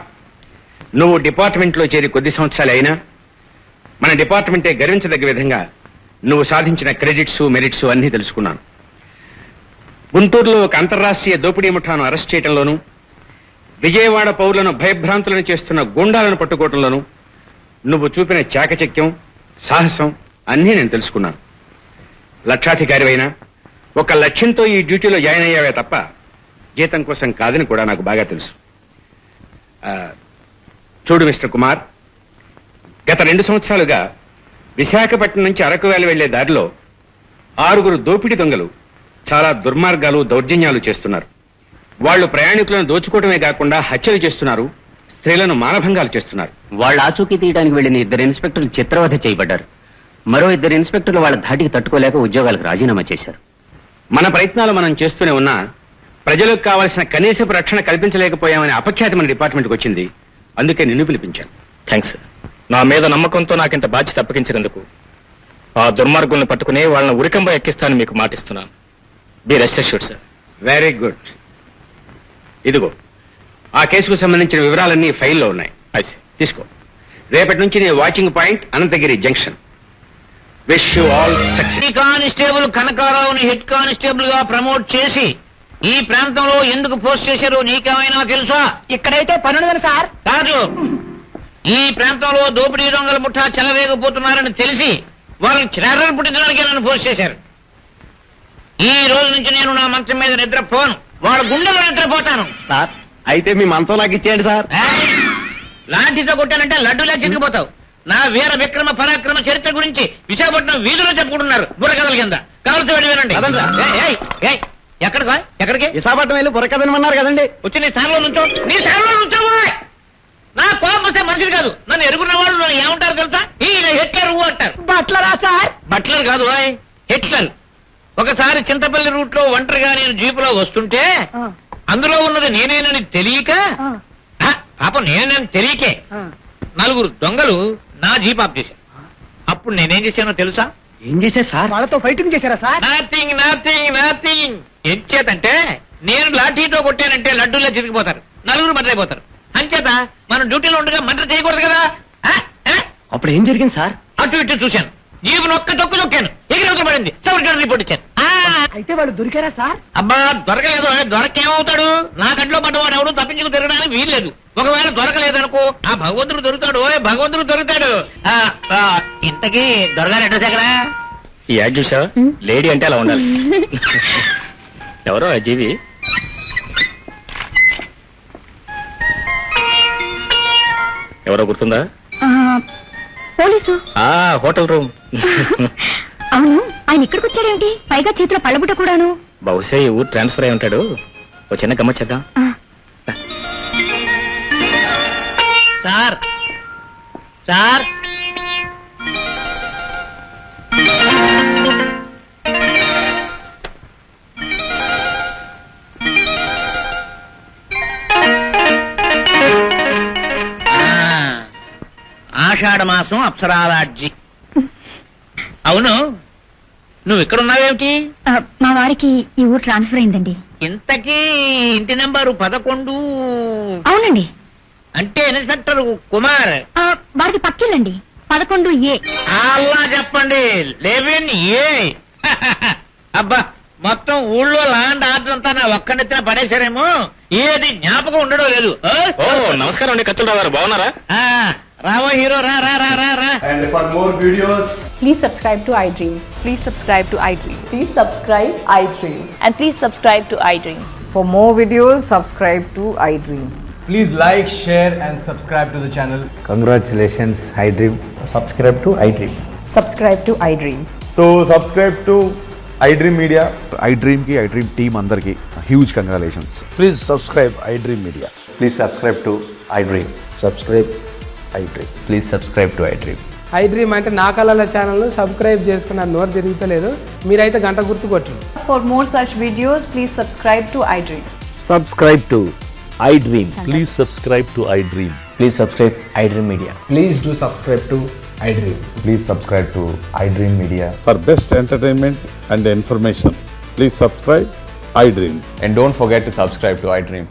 నువ్వు డిపార్ట్మెంట్ లో చేరి కొద్ది సంవత్సరాలు అయినా మన డిపార్ట్మెంటే గర్వించదగ్గ విధంగా నువ్వు సాధించిన క్రెడిట్స్ మెరిట్స్ అన్ని తెలుసుకున్నాను. గుంటూరులో ఒక అంతర్రాష్ట్రీయ దోపిడీ ముఠాను అరెస్ట్ చేయడంలోనూ, విజయవాడ పౌరులను భయభ్రాంతులను చేస్తున్న గూండాలను పట్టుకోవడంలోనూ నువ్వు చూపిన చాకచక్యం, సాహసం అన్నీ నేను తెలుసుకున్నాను. లక్షాధికారివైనా ఒక లక్ష్యంతో ఈ డ్యూటీలో జాయిన్ అయ్యావే తప్ప జీతం కోసం కాదని కూడా నాకు బాగా తెలుసు. చూడు మిస్టర్ కుమార్, గత 2 సంవత్సరాలుగా విశాఖపట్నం నుంచి అరకు వ్యాలీ వెళ్లే దారిలో 6 దోపిడీ దొంగలు చాలా దుర్మార్గాలు, దౌర్జన్యాలు చేస్తున్నారు. వాళ్ళు ప్రయాణికులను దోచుకోవడమే కాకుండా హత్యలు చేస్తున్నారు, స్త్రీలను మానభంగాలు చేస్తున్నారు. వాళ్ళ ఆచూకీ తీయడానికి వెళ్లిన 2 ఇన్స్పెక్టర్లు చిత్రవధ చేయబడ్డారు. మరో 2 ఇన్స్పెక్టర్లు వాళ్ళ ధాటికి తట్టుకోలేక ఉద్యోగాలకు రాజీనామా చేశారు. మన ప్రయత్నాలు మనం చేస్తూనే ఉన్నా ప్రజలకు కావాల్సిన కనీసపు రక్షణ కల్పించలేకపోయామనే అపఖ్యాతి మన డిపార్ట్మెంట్కి వచ్చింది. అందుకే నిన్ను పిలిపించాను. Thanks sir. నా మీద నమ్మకంతో నాకింత బాధ్యత అప్పగించినందుకు. ఆ దుర్మార్గుల్ని పట్టుకుని వాళ్ళని ఉరికంబ ఎక్కిస్తానని మీకు మాటిస్తున్నాను. Be rest assured sir. Very good. ఇదిగో ఆ కేసుకు సంబంధించిన వివరాలన్నీ ఫైల్లో ఉన్నాయి. తీసుకో. రేపటి నుంచి నీ watching point Anantagiri junction. Wish you all success. ఈ కానిస్టేబుల్ కనకారావుని హెడ్ కానిస్టేబుల్ గా ప్రమోట్ చేసి ఈ ప్రాంతంలో ఎందుకు పోస్ట్ చేశారో నీకేమైనా తెలుసా? ఇక్కడైతే పనుందని సార్. కాదు, ఈ ప్రాంతంలో దోపిడీ దొంగల ముఠా చెలవేగపోతున్నారని తెలిసి వాళ్ళని చిరారలు పుట్టించడానికి నన్ను పోస్ట్ చేశారు. ఈ రోజు నుంచి నేను నా మంచం మీద నిద్రపోను, వాళ్ళ గుండెలో నిద్రపోతాను. సార్ అయితే మీ మంచం నాకు ఇచ్చేయండి సార్. ఏయ్! లాఠీతో కొట్టానంటే లడ్డూలా చిరిగిపోతావు. నా వీర విక్రమ పరాక్రమ చరిత్ర గురించి విశాఖపట్నం వీధిలో చెప్పుకుంటున్నారు బుర్రకథల కింద. కావాల్సి వెళ్ళి వినండి. ఎక్కడికి? విశాఖపట్నం వెళ్ళి బుర్రకథనమన్నారు కదండి. వచ్చి నీ స్థానంలో నుంచో. నీ స్థానంలో నుంచోవా? నా కోపం వస్తే మనిషిని కాదు, నన్ను ఎరుగున్న వాళ్ళు నన్ను ఏమంటారు తెలుసా? ఈయన హిట్లర్ అంటారు. బట్లరా సార్? బట్లర్ కాదు ఓయ్, హిట్లర్. ఒకసారి చింతపల్లి రూట్ లో ఒంటరిగా నేను జీపులో వస్తుంటే అందులో ఉన్నది నేనేనని తెలియక, పాపం నేనేనని తెలియకే నలుగురు దొంగలు నా జీప్ ఆఫ్ చేశారు. అప్పుడు నేనేం చేశానో తెలుసా? ఏం చేశారు సార్? వాళ్ళతో ఫైటింగ్ చేశారా సార్? నథింగ్. ఎంచేతంటే నేను లాఠీతో కొట్టానంటే లడ్డూల్లో చిరిగిపోతారు, నలుగురు మర్రైపోతారు. అంచేత మనం డ్యూటీలో ఉండగా మర్డర్ చేయకూడదు కదా. అప్పుడు ఏం జరిగింది సార్? అటు ఇటు చూశాను, జీబును ఒక్క తొక్కు తొక్కాను, ఎగిరి పడింది, సబరిటోర్ రిపోర్ట్ ఇచ్చాను. అయితే వాళ్ళు దొరికారా సార్? అబ్బా దొరకలేదు. దొరకేమవుతాడు? నా కంట్లో పడ్డవాడు ఎవడు తప్పించుకు తిరగడానికి వీల్లేదు. ఒకవేళ దొరకలేదనుకో ఆ భగవంతుడు దొరుకుతాడు. భగవంతుడు దొరుకుతాడు. ఇంతకీ దొరగారు ఎట్ట దగ్గర ఈ యాడ్ చూసావా? లేడీ అంటే అలా ఉండాలి. ఎవరో ఆ జీవి? ఎవరో గుర్తుందా? పోలీసు. Hotel room. అవును, ఆయన ఇక్కడికి వచ్చాడేమిటి? పైగా చేతిలో పళ్ళబుట్ట కూడాను. బహుశా ఈ ఊరు ట్రాన్స్ఫర్ అయి ఉంటాడు. ఓ చిన్న గమ్మచ్చేద్దాం. సార్ సార్ ఆషాఢ మాసం అప్సరాలాడ్జి. అవును, నువ్వు ఇక్కడ ఉన్నావేమిటి? మా వారికి ఈ ఊరు ట్రాన్స్ఫర్ అయిందండి. ఇంతకీ ఇంటి నెంబరు 11. అవునండి. అంటే ఇన్స్పెక్టర్ కుమార్. వారికి పక్కిల్లండి, 11A. అల్లా చెప్పండి, 11A. అబ్బా, మొత్తం ఊళ్ళో ల్యాండ్ ఆర్డర్ అంతా నా ఒక్కడెత్తిన పడేశారేమో. ఏది జ్ఞాపకం ఉండడం లేదు. నమస్కారం అండి కత్తులరావు గారు, బాగున్నారా? రావో హీరో, రా రా రా రా రా. And for more videos, please subscribe to iDream. Please subscribe to iDream. Please subscribe iDream. And please subscribe to iDream. For more videos, subscribe to iDream. please like, share and subscribe to the channel. Congratulations, iDream. Subscribe to iDream. Subscribe to iDream. So subscribe to iDream Media. iDream ki iDream team andarki huge congratulations. Please subscribe iDream Media. Please subscribe to iDream. Subscribe iDream. Please subscribe to iDream. iDream అంటే నా కళల channel subscribe చేసుకున్న నోరు తిరుగుతలేదు. మీరైతే గంట గుర్తు కొట్టండి. For more such videos, please subscribe to iDream. Subscribe to iDream. Please subscribe to iDream. Please subscribe iDream Media. Please do subscribe to iDream. Please subscribe to iDream Media. For best entertainment and information, please subscribe iDream. And don't forget to subscribe to iDream.